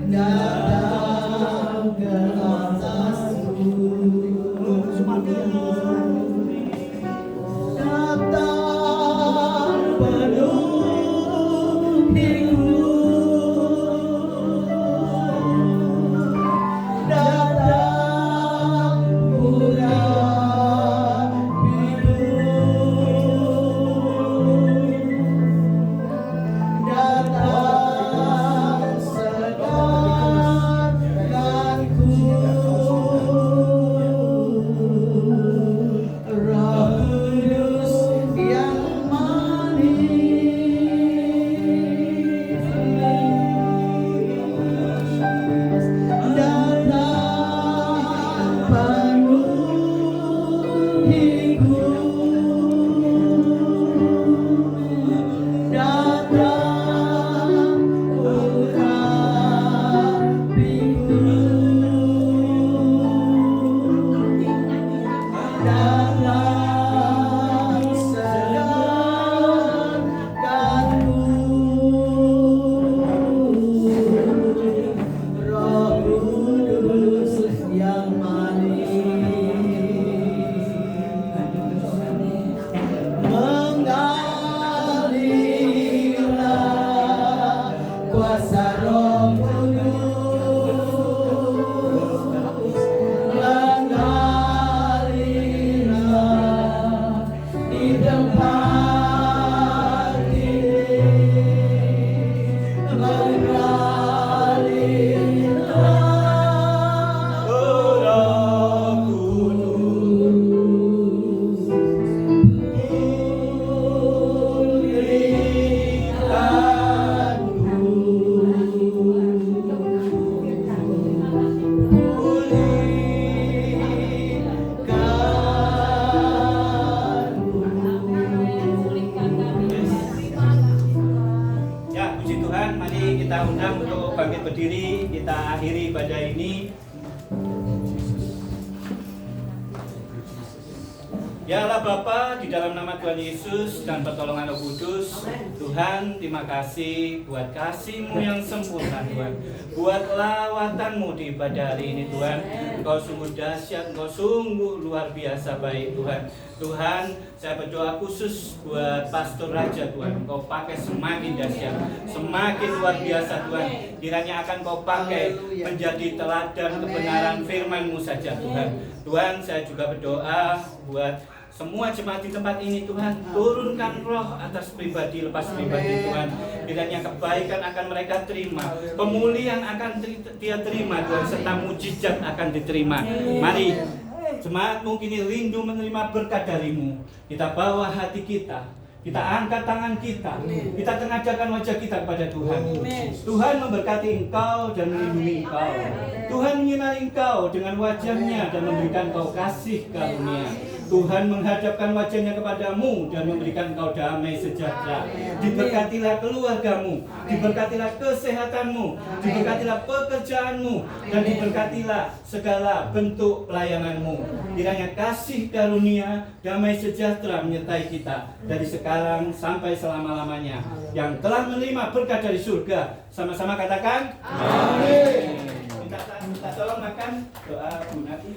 datang ke atasku, datang penuhiku, datang urapiku, datang segarkanku, Roh Kudus yang manis, datang penuhiku, datang urapiku, datang segarkanku, Roh Kudus yang manis, mengalirlah kuasa Roh Kudus, mengalirlah di tempat ini, mengalirlah Roh Kudus, Ya, puji Tuhan, mari kita undang untuk bangkit berdiri, kita akhiri ibadah ini. Ya Allah Bapa, di dalam nama Tuhan Yesus dan pertolongan Roh Kudus, Tuhan terima kasih buat kasih-Mu yang sempurna Tuhan. Buat lawatanmu di ibadah hari ini Tuhan. Engkau sungguh dahsyat, Engkau sungguh luar biasa baik Tuhan. Tuhan, saya berdoa khusus buat Pastor Raja Tuhan. Engkau pakai semakin dahsyat, semakin luar biasa Tuhan. Kiranya akan Kau pakai menjadi teladan kebenaran firman-Mu saja Tuhan. Tuhan, saya juga berdoa buat semua jemaat di tempat ini Tuhan, turunkan roh atas pribadi lepas pribadi Tuhan. Kiranya kebaikan akan mereka terima, pemulihan akan dia terima Tuhan, serta mujizat akan diterima. Mari jemaat-Mu kini rindu menerima berkat dari-Mu. Kita bawa hati kita, kita angkat tangan kita tengahkan wajah kita kepada Tuhan. Tuhan memberkati engkau dan melindungi engkau. Tuhan menyinari engkau dengan wajah-Nya dan memberikan engkau kasih karunia. Tuhan menghadapkan wajah-Nya kepadamu dan memberikan engkau damai sejahtera. Diberkatilah keluargamu, diberkatilah kesehatanmu, diberkatilah pekerjaanmu, dan diberkatilah segala bentuk pelayananmu. Kiranya kasih karunia, damai sejahtera menyertai kita dari sekarang sampai selama-lamanya. Yang telah menerima berkat dari surga, sama-sama katakan amin. Minta tolong makan doa Bu Nati.